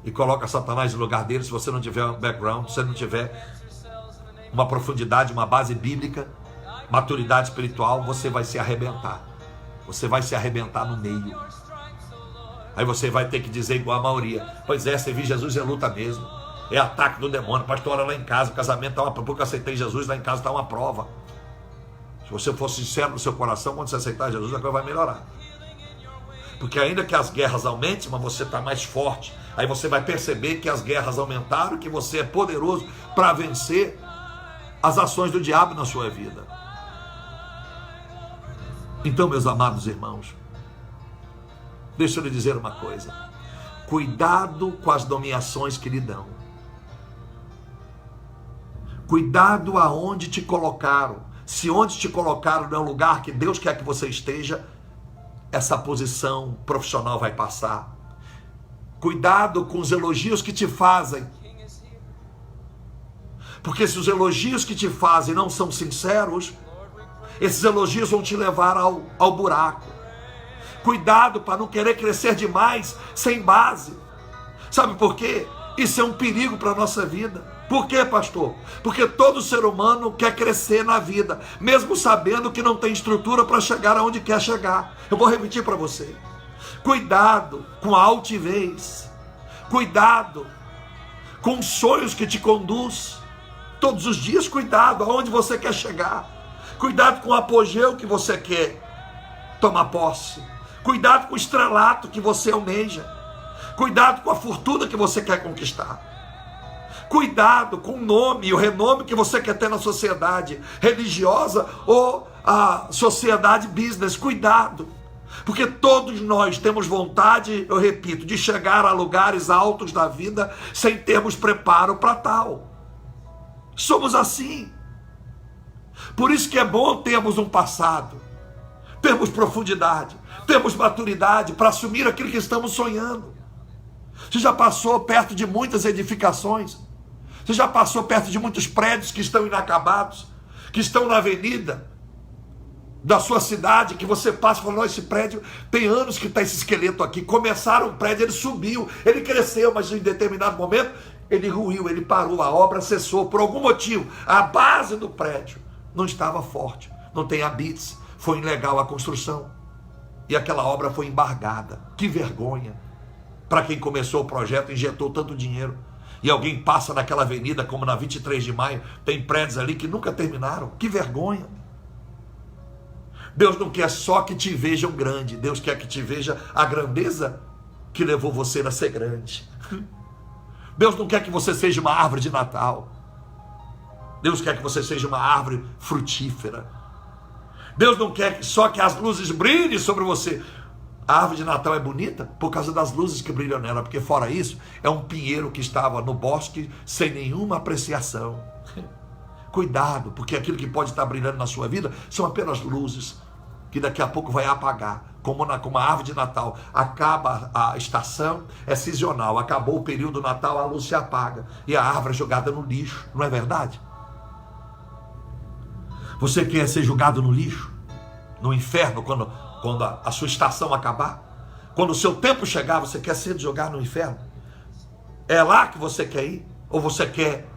e coloca Satanás no lugar dele, se você não tiver um background, se você não tiver uma profundidade, uma base bíblica, maturidade espiritual, você vai se arrebentar. Você vai se arrebentar no meio. Aí você vai ter que dizer igual a maioria: pois é, servir Jesus é luta mesmo. É ataque do demônio. Pastor, olha lá em casa, o casamento está uma prova. Porque eu aceitei Jesus, lá em casa está uma prova. Se você for sincero no seu coração, quando você aceitar Jesus, a coisa vai melhorar. Porque ainda que as guerras aumentem, mas você está mais forte. Aí você vai perceber que as guerras aumentaram, que você é poderoso para vencer as ações do diabo na sua vida. Então, meus amados irmãos, deixa eu lhe dizer uma coisa. Cuidado com as nomeações que lhe dão. Cuidado aonde te colocaram. Se onde te colocaram não é o lugar que Deus quer que você esteja, essa posição profissional vai passar. Cuidado com os elogios que te fazem. Porque se os elogios que te fazem não são sinceros, esses elogios vão te levar ao buraco. Cuidado para não querer crescer demais sem base. Sabe por quê? Isso é um perigo para a nossa vida. Por quê, pastor? Porque todo ser humano quer crescer na vida, mesmo sabendo que não tem estrutura para chegar aonde quer chegar. Eu vou repetir para você. Cuidado com a altivez. Cuidado com os sonhos que te conduz. Todos os dias, cuidado aonde você quer chegar. Cuidado com o apogeu que você quer tomar posse. Cuidado com o estrelato que você almeja. Cuidado com a fortuna que você quer conquistar. Cuidado com o nome e o renome que você quer ter na sociedade religiosa ou a sociedade business. Cuidado. Porque todos nós temos vontade, eu repito, de chegar a lugares altos da vida sem termos preparo para tal. Somos assim. Por isso que é bom termos um passado, termos profundidade, termos maturidade para assumir aquilo que estamos sonhando. Você já passou perto de muitas edificações? Você já passou perto de muitos prédios que estão inacabados, que estão na avenida da sua cidade, que você passa e fala: esse prédio tem anos que está esse esqueleto aqui. Começaram um prédio, ele subiu, ele cresceu, mas em determinado momento ele ruiu, ele parou, a obra cessou por algum motivo. A base do prédio não estava forte, não tem habites, foi ilegal a construção e aquela obra foi embargada. Que vergonha para quem começou o projeto, injetou tanto dinheiro, e alguém passa naquela avenida como na 23 de maio, tem prédios ali que nunca terminaram. Que vergonha. Deus não quer só que te vejam grande, Deus quer que te veja a grandeza que levou você a ser grande. Deus não quer que você seja uma árvore de Natal. Deus quer que você seja uma árvore frutífera. Deus não quer só que as luzes brilhem sobre você. A árvore de Natal é bonita por causa das luzes que brilham nela, porque fora isso, é um pinheiro que estava no bosque sem nenhuma apreciação. Cuidado, porque aquilo que pode estar brilhando na sua vida são apenas luzes, que daqui a pouco vai apagar. Como a árvore de Natal, acaba a estação, é sazonal, acabou o período Natal, a luz se apaga, e a árvore é jogada no lixo, não é verdade? Você quer ser jogado no lixo, no inferno, quando a sua estação acabar? Quando o seu tempo chegar, você quer ser jogado no inferno? É lá que você quer ir? Ou você quer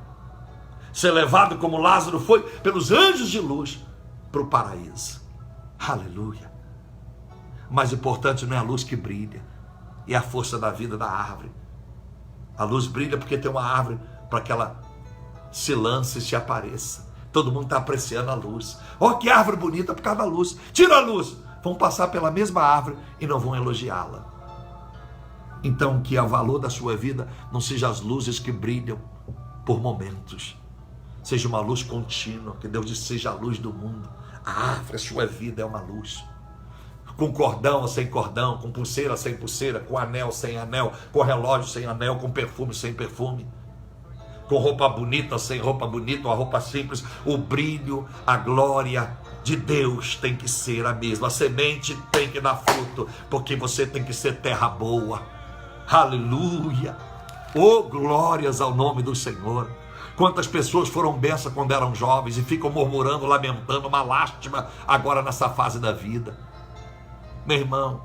ser levado como Lázaro foi pelos anjos de luz para o paraíso? Aleluia! Mais importante não é a luz que brilha, é a força da vida da árvore. A luz brilha porque tem uma árvore para que ela se lance e se apareça. Todo mundo está apreciando a luz. Olha que árvore bonita por causa da luz. Tira a luz, vão passar pela mesma árvore e não vão elogiá-la. Então, que o valor da sua vida não seja as luzes que brilham por momentos, seja uma luz contínua, que Deus diz seja a luz do mundo. A árvore, a sua vida é uma luz. Com cordão ou sem cordão, com pulseira sem pulseira, com anel sem anel, com relógio sem anel, com perfume sem perfume, com roupa bonita sem roupa bonita, uma roupa simples, o brilho, a glória de Deus tem que ser a mesma. A semente tem que dar fruto, porque você tem que ser terra boa. Aleluia! Oh, glórias ao nome do Senhor! Quantas pessoas foram bênçãos quando eram jovens e ficam murmurando, lamentando, uma lástima agora nessa fase da vida. Meu irmão,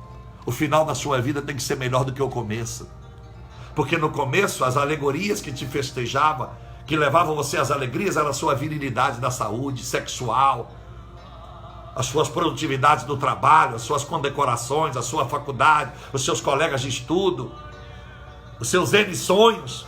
o final da sua vida tem que ser melhor do que o começo. Porque no começo, as alegorias que te festejavam, que levavam você às alegrias, era a sua virilidade da saúde sexual, as suas produtividades do trabalho, as suas condecorações, a sua faculdade, os seus colegas de estudo, os seus N sonhos.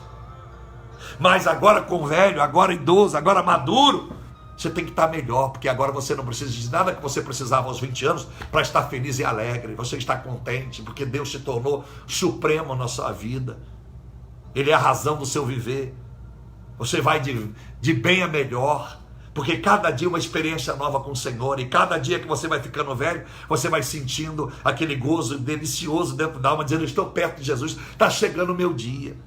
Mas agora com velho, agora idoso, agora maduro, você tem que estar melhor, porque agora você não precisa de nada que você precisava aos 20 anos para estar feliz e alegre. Você está contente, porque Deus se tornou supremo na sua vida. Ele é a razão do seu viver. Você vai de bem a melhor, porque cada dia é uma experiência nova com o Senhor, e cada dia que você vai ficando velho, você vai sentindo aquele gozo delicioso dentro da alma, dizendo, eu estou perto de Jesus, está chegando o meu dia.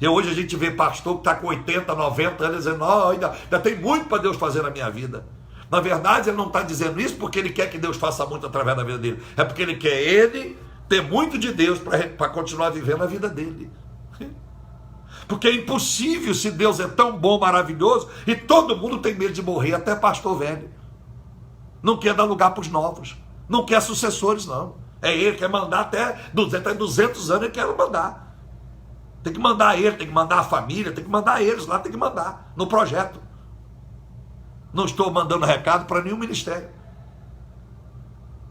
E hoje a gente vê pastor que está com 80, 90 anos, dizendo, oh, ainda tem muito para Deus fazer na minha vida. Na verdade, ele não está dizendo isso porque ele quer que Deus faça muito através da vida dele. É porque ele quer ter muito de Deus para continuar vivendo a vida dele. Porque é impossível, se Deus é tão bom, maravilhoso, e todo mundo tem medo de morrer, até pastor velho. Não quer dar lugar para os novos. Não quer sucessores, não. É ele que quer mandar até 200 anos, ele quer mandar. Tem que mandar ele, tem que mandar a família, tem que mandar eles lá, tem que mandar no projeto. Não estou mandando recado para nenhum ministério.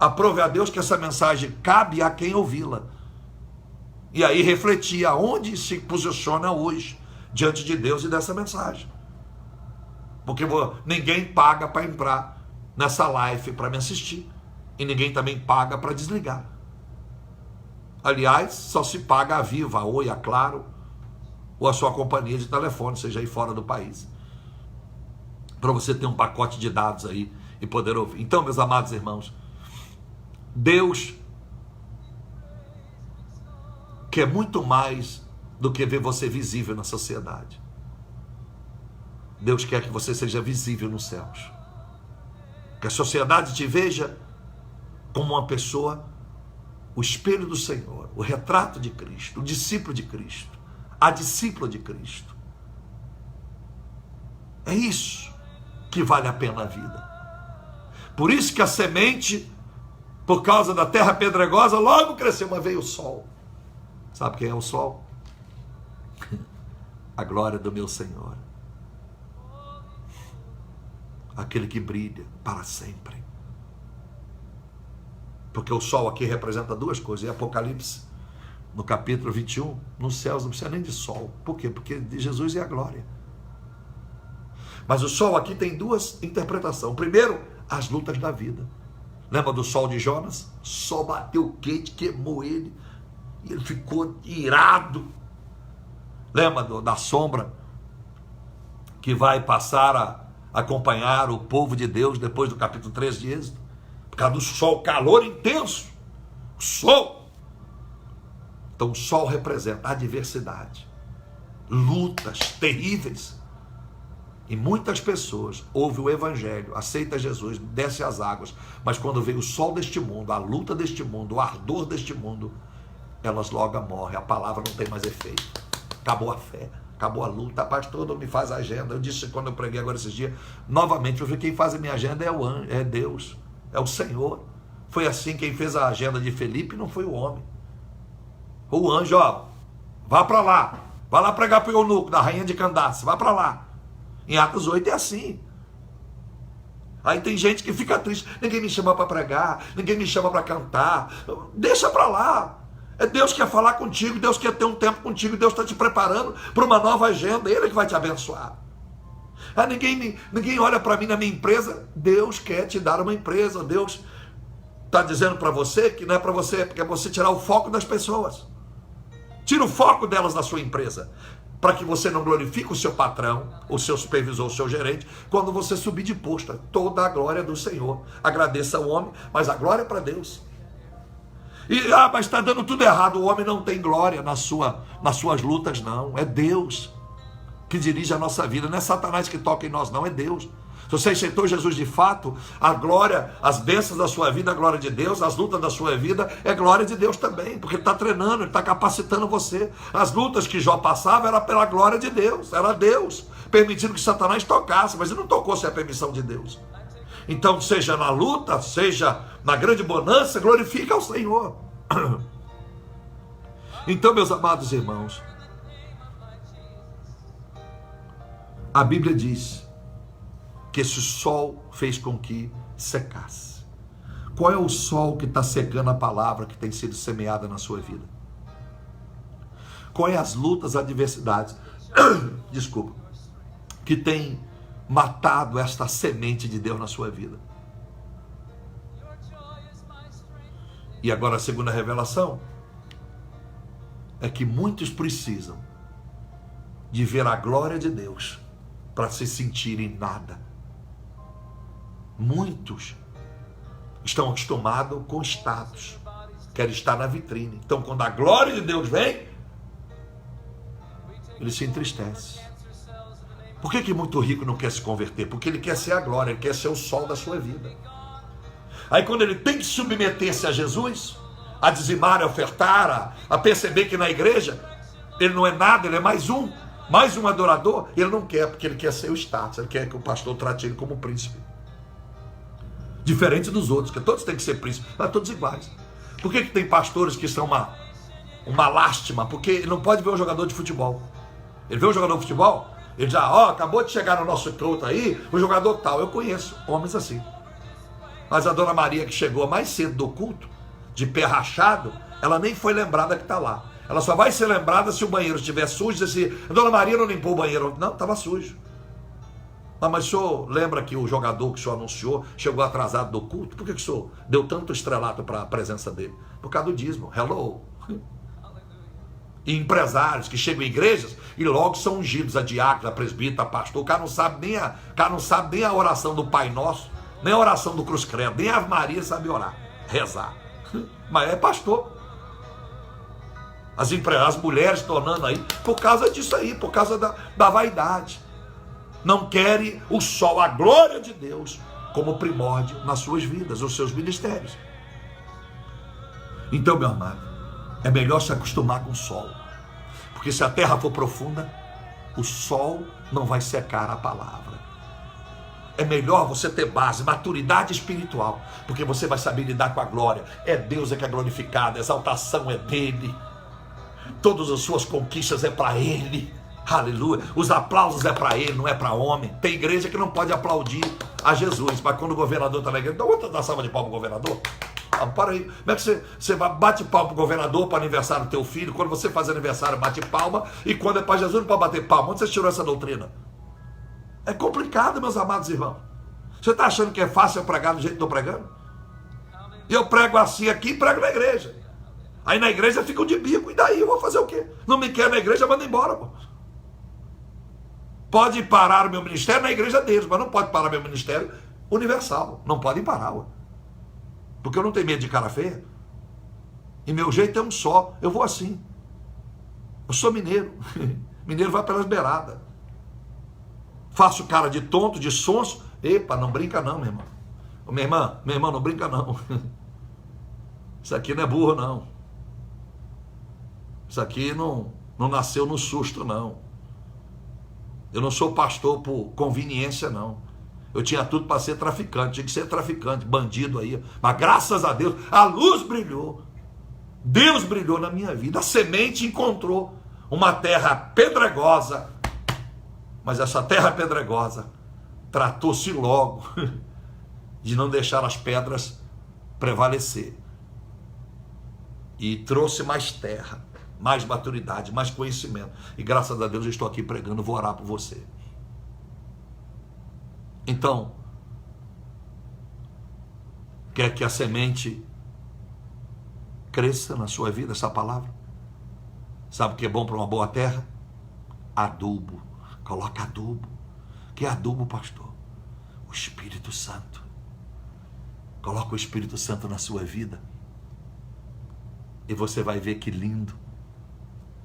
Aprove a Deus que essa mensagem cabe a quem ouvi-la. E aí refletir aonde se posiciona hoje diante de Deus e dessa mensagem. Porque ninguém paga para entrar nessa live para me assistir. E ninguém também paga para desligar. Aliás, só se paga a Viva, a Oi, a Claro, ou a sua companhia de telefone, seja aí fora do país. Para você ter um pacote de dados aí e poder ouvir. Então, meus amados irmãos, Deus quer muito mais do que ver você visível na sociedade. Deus quer que você seja visível nos céus. Que a sociedade te veja como uma pessoa, o espelho do Senhor, o retrato de Cristo, o discípulo de Cristo, a discípula de Cristo. É isso que vale a pena a vida. Por isso que a semente, por causa da terra pedregosa, logo cresceu, mas veio o sol. Sabe quem é o sol? A glória do meu Senhor. Aquele que brilha para sempre. Porque o sol aqui representa duas coisas. Em Apocalipse, no capítulo 21, nos céus não precisa nem de sol. Por quê? Porque Jesus é a glória. Mas o sol aqui tem duas interpretações. Primeiro, as lutas da vida. Lembra do sol de Jonas? O sol bateu quente, queimou ele. E ele ficou irado. Lembra da sombra que vai passar a acompanhar o povo de Deus depois do capítulo 13 de Êxodo? Por causa do sol, calor intenso. Sol. Então o sol representa adversidade, lutas terríveis. E muitas pessoas ouvem o evangelho, aceita Jesus, desce as águas, mas quando vem o sol deste mundo, a luta deste mundo, o ardor deste mundo, elas logo morrem, a palavra não tem mais efeito. Acabou a fé, acabou a luta. Pastor, não me faz a agenda. Eu disse quando eu preguei agora esses dias, novamente, eu falei, quem faz a minha agenda é o anjo, é Deus, é o Senhor. Foi assim, quem fez a agenda de Felipe não foi o homem. O anjo, ó, vá para lá, vai lá pregar para o eunuco da rainha de Candace, vá para lá. Em Atos 8 é assim. Aí tem gente que fica triste, ninguém me chama para pregar, ninguém me chama para cantar. Deixa para lá. É Deus que quer falar contigo, Deus quer ter um tempo contigo, Deus está te preparando para uma nova agenda, Ele que vai te abençoar. Ah, ninguém olha para mim na minha empresa. Deus quer te dar uma empresa. Deus está dizendo para você que não é para você, porque é você tirar o foco das pessoas. Tira o foco delas da sua empresa, para que você não glorifique o seu patrão, o seu supervisor, o seu gerente, quando você subir de posto. Toda a glória do Senhor. Agradeça ao homem, mas a glória é para Deus. E, mas está dando tudo errado. O homem não tem glória nas suas lutas, não. É Deus que dirige a nossa vida. Não é Satanás que toca em nós, não. É Deus. Se você aceitou Jesus de fato, a glória, as bênçãos da sua vida, a glória de Deus, as lutas da sua vida, é glória de Deus também, porque Ele está treinando, Ele está capacitando você. As lutas que Jó passava era pela glória de Deus, era Deus permitindo que Satanás tocasse, mas Ele não tocou sem a permissão de Deus. Então, seja na luta, seja na grande bonança, glorifica ao Senhor. Então, meus amados irmãos, a Bíblia diz que esse sol fez com que secasse. Qual é o sol que está secando a palavra que tem sido semeada na sua vida? Qual é as lutas, adversidades, desculpa, que tem matado esta semente de Deus na sua vida? E agora a segunda revelação é que muitos precisam de ver a glória de Deus para se sentirem nada. Muitos estão acostumados com status, querem estar na vitrine. Então, quando a glória de Deus vem, ele se entristece. Por que muito rico não quer se converter? Porque ele quer ser a glória, ele quer ser o sol da sua vida. Aí, quando ele tem que submeter-se a Jesus, a dizimar, a ofertar, a perceber que na igreja ele não é nada, ele é mais um adorador, ele não quer, porque ele quer ser o status, ele quer que o pastor trate ele como príncipe. Diferente dos outros, que todos têm que ser príncipes, mas todos iguais. Por que tem pastores que são uma lástima? Porque ele não pode ver um jogador de futebol. Ele vê um jogador de futebol, ele já, acabou de chegar no nosso culto aí, o jogador tal. Eu conheço homens assim. Mas a dona Maria, que chegou mais cedo do culto, de pé rachado, ela nem foi lembrada que está lá. Ela só vai ser lembrada se o banheiro estiver sujo, assim, a dona Maria não limpou o banheiro. Não, estava sujo. Mas o senhor lembra que o jogador que o senhor anunciou chegou atrasado do culto? Por que o senhor deu tanto estrelato para a presença dele? Por causa do dízimo. Hello. E empresários que chegam em igrejas e logo são ungidos, a diácono, a presbítero, a pastor. O cara não sabe nem a oração do Pai Nosso, nem a oração do Cruz Credo, nem a Ave Maria sabe orar, rezar. Mas é pastor. As mulheres tornando aí, por causa disso aí, por causa da vaidade. Não querem o sol, a glória de Deus, como primórdio nas suas vidas, os seus ministérios. Então, meu amado, é melhor se acostumar com o sol. Porque se a terra for profunda, o sol não vai secar a palavra. É melhor você ter base, maturidade espiritual, porque você vai saber lidar com a glória. É Deus que é glorificado, a exaltação é dele. Todas as suas conquistas é para ele. Aleluia. Os aplausos é para ele, não é para homem. Tem igreja que não pode aplaudir a Jesus, mas quando o governador está na igreja, dá outra salva de palmas pro governador. Para aí. Como é que você bate palma pro governador para aniversário do teu filho? Quando você faz aniversário, bate palma. E quando é para Jesus, não pode bater palma. Onde você tirou essa doutrina? É complicado, meus amados irmãos. Você está achando que é fácil eu pregar do jeito que estou pregando? Eu prego assim aqui e prego na igreja. Aí na igreja ficam de bico. E daí eu vou fazer o quê? Não me quer na igreja, manda embora, pô. Pode parar o meu ministério na igreja deles, mas não pode parar meu ministério universal. Não podem parar, ué. Porque eu não tenho medo de cara feia. E meu jeito é um só, eu vou assim. Eu sou mineiro. Mineiro vai pelas beiradas. Faço cara de tonto, de sonso. Epa, não brinca não, meu irmão. Ô, minha irmã, não brinca não. Isso aqui não é burro, não. Isso aqui não nasceu no susto, não. Eu não sou pastor por conveniência, não. Eu tinha tudo para ser traficante, tinha que ser traficante, bandido aí. Mas graças a Deus, a luz brilhou. Deus brilhou na minha vida. A semente encontrou uma terra pedregosa. Mas essa terra pedregosa tratou-se logo de não deixar as pedras prevalecer. E trouxe mais terra, mais maturidade, mais conhecimento. E graças a Deus eu estou aqui pregando, vou orar por você. Então, quer que a semente cresça na sua vida, essa palavra? Sabe o que é bom para uma boa terra? Adubo. Coloca adubo. Que é adubo, pastor? O Espírito Santo. Coloca o Espírito Santo na sua vida. E você vai ver que lindo.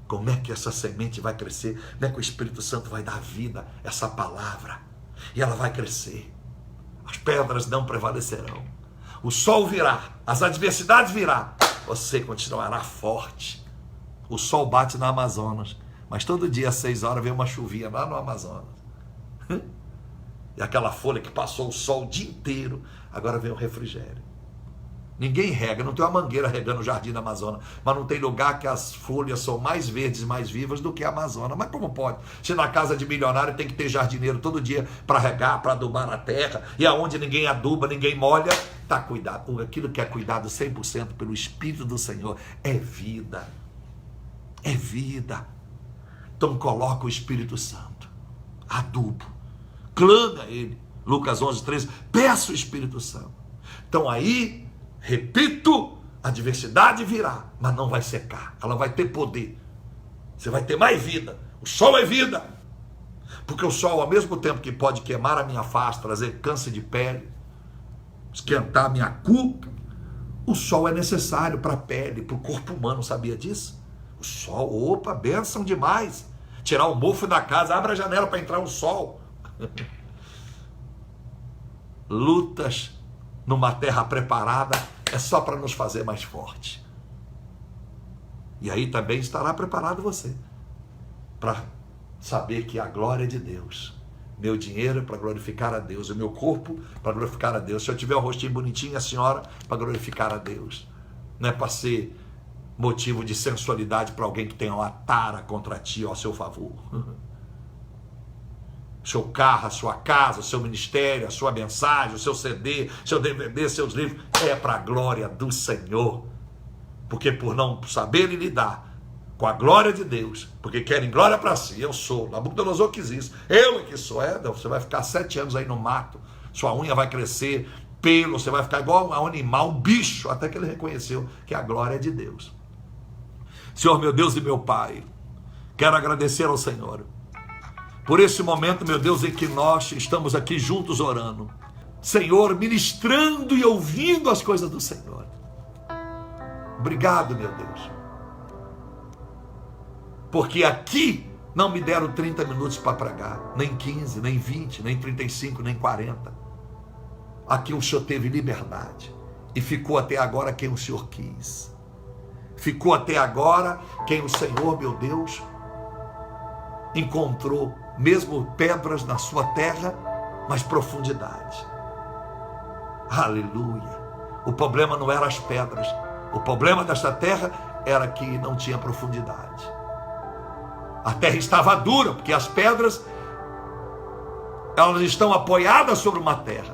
Como é que essa semente vai crescer? Como é que o Espírito Santo vai dar vida a essa palavra? E ela vai crescer. As pedras não prevalecerão. O sol virá, as adversidades virá. Você continuará forte. O sol bate na Amazonas, mas todo dia às 6 horas vem uma chuvinha lá no Amazonas. E aquela folha que passou o sol o dia inteiro, agora vem o refrigério. Ninguém rega, não tem uma mangueira regando o jardim da Amazônia, mas não tem lugar que as folhas são mais verdes, mais vivas do que a Amazônia. Mas como pode? Se na casa de milionário tem que ter jardineiro todo dia para regar, para adubar a terra, e aonde ninguém aduba, ninguém molha, está cuidado. Aquilo que é cuidado 100% pelo Espírito do Senhor é vida. É vida. Então coloca o Espírito Santo, adubo, clama a Ele. Lucas 11:13, peça o Espírito Santo. Então aí, repito, a adversidade virá, mas não vai secar, ela vai ter poder, você vai ter mais vida. O sol é vida, porque o sol, ao mesmo tempo que pode queimar a minha face, trazer câncer de pele, esquentar a minha cuca, o sol é necessário para a pele, para o corpo humano, sabia disso? O sol, opa, bênção demais, tirar o mofo da casa, abre a janela para entrar o sol. Lutas numa terra preparada é só para nos fazer mais forte. E aí também estará preparado você para saber que a glória é de Deus. Meu dinheiro é para glorificar a Deus, o meu corpo para glorificar a Deus. Se eu tiver um rostinho bonitinho, a senhora para glorificar a Deus. Não é para ser motivo de sensualidade para alguém que tenha uma tara contra ti ao seu favor. Seu carro, a sua casa, o seu ministério, a sua mensagem, o seu CD, seu DVD, seus livros, é para a glória do Senhor. Porque por não saberem lidar com a glória de Deus, porque querem glória para si, eu sou, Nabucodonosor quis isso, eu é que sou, você vai ficar 7 anos aí no mato, sua unha vai crescer, pelo, você vai ficar igual um animal, um bicho, até que ele reconheceu que a glória é de Deus. Senhor, meu Deus e meu Pai, quero agradecer ao Senhor por esse momento, meu Deus, em que nós estamos aqui juntos orando. Senhor, ministrando e ouvindo as coisas do Senhor. Obrigado, meu Deus. Porque aqui não me deram 30 minutos para pregar, nem 15, nem 20, nem 35, nem 40. Aqui o Senhor teve liberdade. E ficou até agora quem o Senhor quis. Ficou até agora quem o Senhor, meu Deus, encontrou. Mesmo pedras na sua terra, mas profundidade. Aleluia. O problema não era as pedras. O problema desta terra era que não tinha profundidade. A terra estava dura, porque as pedras, elas estão apoiadas sobre uma terra.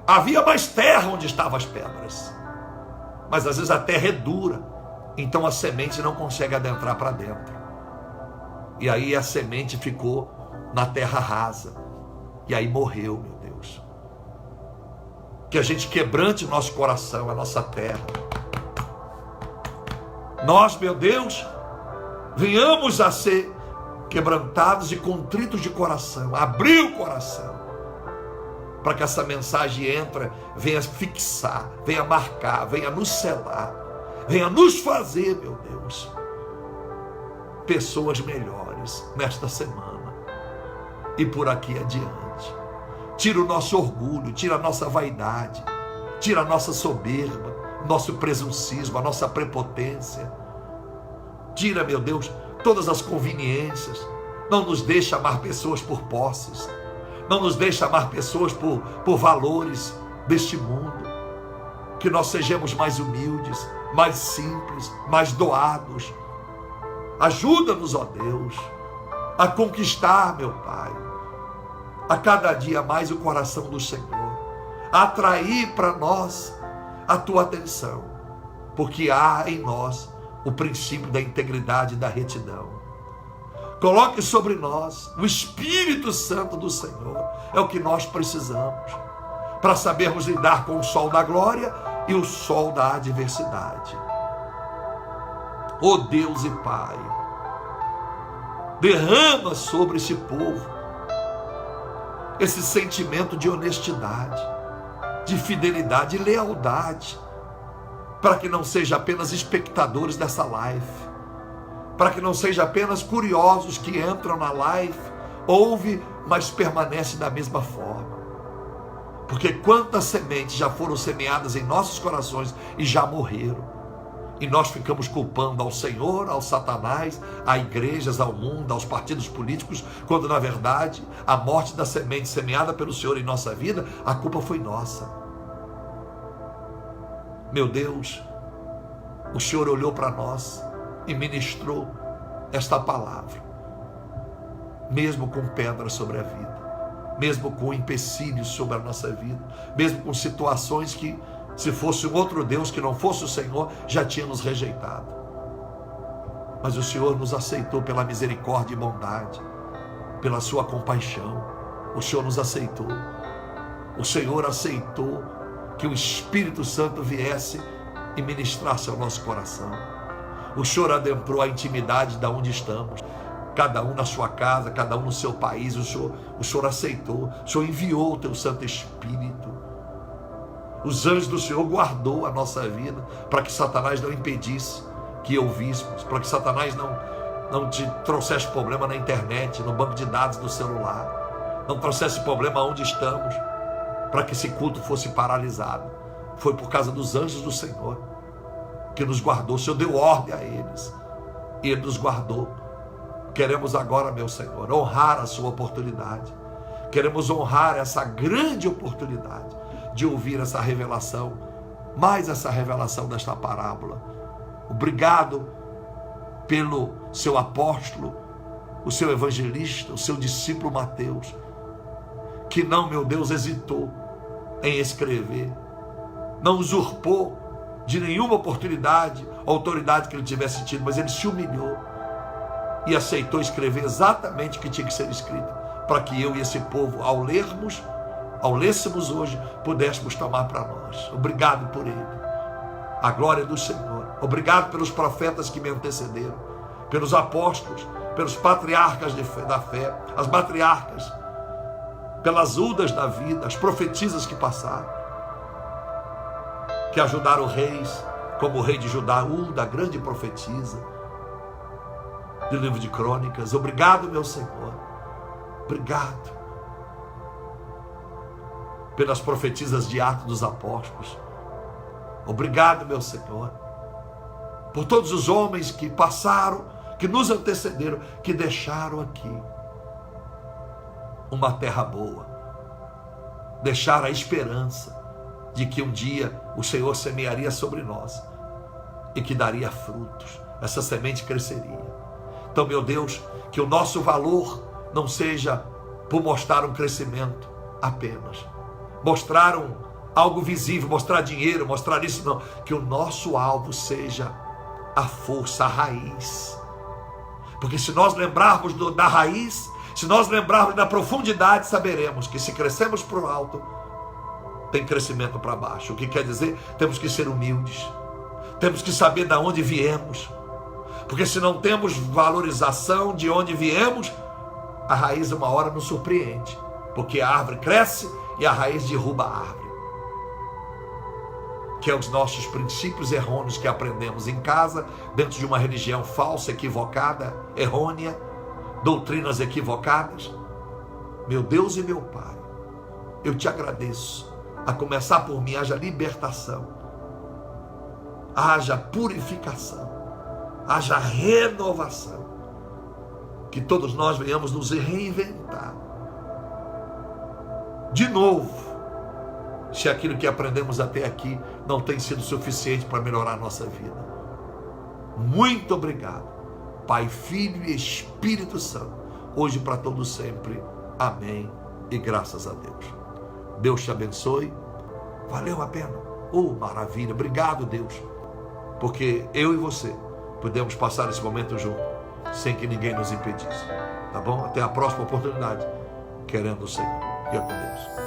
Havia mais terra onde estavam as pedras. Mas às vezes a terra é dura. Então a semente não consegue adentrar para dentro. E aí a semente ficou na terra rasa. E aí morreu, meu Deus. Que a gente quebrante o nosso coração, a nossa terra. Nós, meu Deus, venhamos a ser quebrantados e contritos de coração. Abrir o coração. para que essa mensagem entre, venha fixar, venha marcar, venha nos selar, venha nos fazer, meu Deus, pessoas melhores nesta semana e por aqui adiante. Tira o nosso orgulho, tira a nossa vaidade, tira a nossa soberba, nosso presuncismo, a nossa prepotência. Tira, meu Deus, todas as conveniências. Não nos deixe amar pessoas por posses. Não nos deixe amar pessoas por valores deste mundo. Que nós sejamos mais humildes, mais simples, mais doados. Ajuda-nos, ó Deus, a conquistar, meu Pai, a cada dia mais o coração do Senhor, a atrair para nós a Tua atenção, porque há em nós o princípio da integridade e da retidão. Coloque sobre nós o Espírito Santo do Senhor, é o que nós precisamos, para sabermos lidar com o sol da glória e o sol da adversidade. Ó Deus e Pai, derrama sobre esse povo esse sentimento de honestidade, de fidelidade e lealdade, para que não seja apenas espectadores dessa live, para que não seja apenas curiosos que entram na live, ouve, mas permanece da mesma forma. Porque quantas sementes já foram semeadas em nossos corações e já morreram, e nós ficamos culpando ao Senhor, ao Satanás, a igrejas, ao mundo, aos partidos políticos, quando na verdade a morte da semente semeada pelo Senhor em nossa vida, a culpa foi nossa. Meu Deus, o Senhor olhou para nós e ministrou esta palavra, mesmo com pedras sobre a vida, mesmo com empecilhos sobre a nossa vida, mesmo com situações que, se fosse um outro Deus que não fosse o Senhor, já tinha nos rejeitado. Mas o Senhor nos aceitou pela misericórdia e bondade, pela sua compaixão. O Senhor nos aceitou. O Senhor aceitou que o Espírito Santo viesse e ministrasse ao nosso coração. O Senhor adentrou a intimidade de onde estamos, cada um na sua casa, cada um no seu país. O Senhor aceitou. O Senhor enviou o teu Santo Espírito. Os anjos do Senhor guardou a nossa vida, para que Satanás não impedisse que ouvíssemos, para que Satanás não te trouxesse problema na internet, no banco de dados do celular, não trouxesse problema onde estamos, para que esse culto fosse paralisado. Foi por causa dos anjos do Senhor que nos guardou. O Senhor deu ordem a eles e Ele nos guardou. Queremos agora, meu Senhor, honrar a sua oportunidade. Queremos honrar essa grande oportunidade de ouvir essa revelação, mais essa revelação desta parábola. Obrigado pelo seu apóstolo, o seu evangelista, o seu discípulo Mateus, que não, meu Deus, hesitou em escrever, não usurpou de nenhuma oportunidade, autoridade que ele tivesse tido, mas ele se humilhou e aceitou escrever exatamente o que tinha que ser escrito, para que eu e esse povo, ao lêssemos hoje, pudéssemos tomar para nós. Obrigado por ele, a glória do Senhor. Obrigado pelos profetas que me antecederam, pelos apóstolos, pelos patriarcas da fé, as matriarcas, pelas Udas da vida, as profetisas que passaram, que ajudaram reis, como o rei de Judá, Uda, grande profetisa do livro de Crônicas. Obrigado, meu Senhor. Obrigado pelas profetisas de Atos dos Apóstolos. Obrigado, meu Senhor, por todos os homens que passaram, que nos antecederam, que deixaram aqui uma terra boa, deixaram a esperança de que um dia o Senhor semearia sobre nós e que daria frutos, essa semente cresceria. Então, meu Deus, que o nosso valor não seja por mostrar um crescimento apenas, mostrar algo visível, mostrar dinheiro, mostrar isso, não. Que o nosso alvo seja a força, a raiz. Porque se nós lembrarmos da raiz, se nós lembrarmos da profundidade, saberemos que se crescemos para o alto, tem crescimento para baixo. O que quer dizer? Temos que ser humildes, temos que saber de onde viemos, porque se não temos valorização de onde viemos, a raiz uma hora nos surpreende, porque a árvore cresce e a raiz derruba a árvore. Que é os nossos princípios errôneos que aprendemos em casa, dentro de uma religião falsa, equivocada, errônea, doutrinas equivocadas. Meu Deus e meu Pai, eu te agradeço. A começar por mim, haja libertação, haja purificação, haja renovação. Que todos nós venhamos nos reinventar de novo, se aquilo que aprendemos até aqui não tem sido suficiente para melhorar a nossa vida. Muito obrigado, Pai, Filho e Espírito Santo, hoje para todos sempre. Amém e graças a Deus. Deus te abençoe. Valeu a pena. Oh, maravilha. Obrigado, Deus, porque eu e você podemos passar esse momento junto, sem que ninguém nos impedisse. Tá bom? Até a próxima oportunidade, querendo o Senhor. Fica com Deus.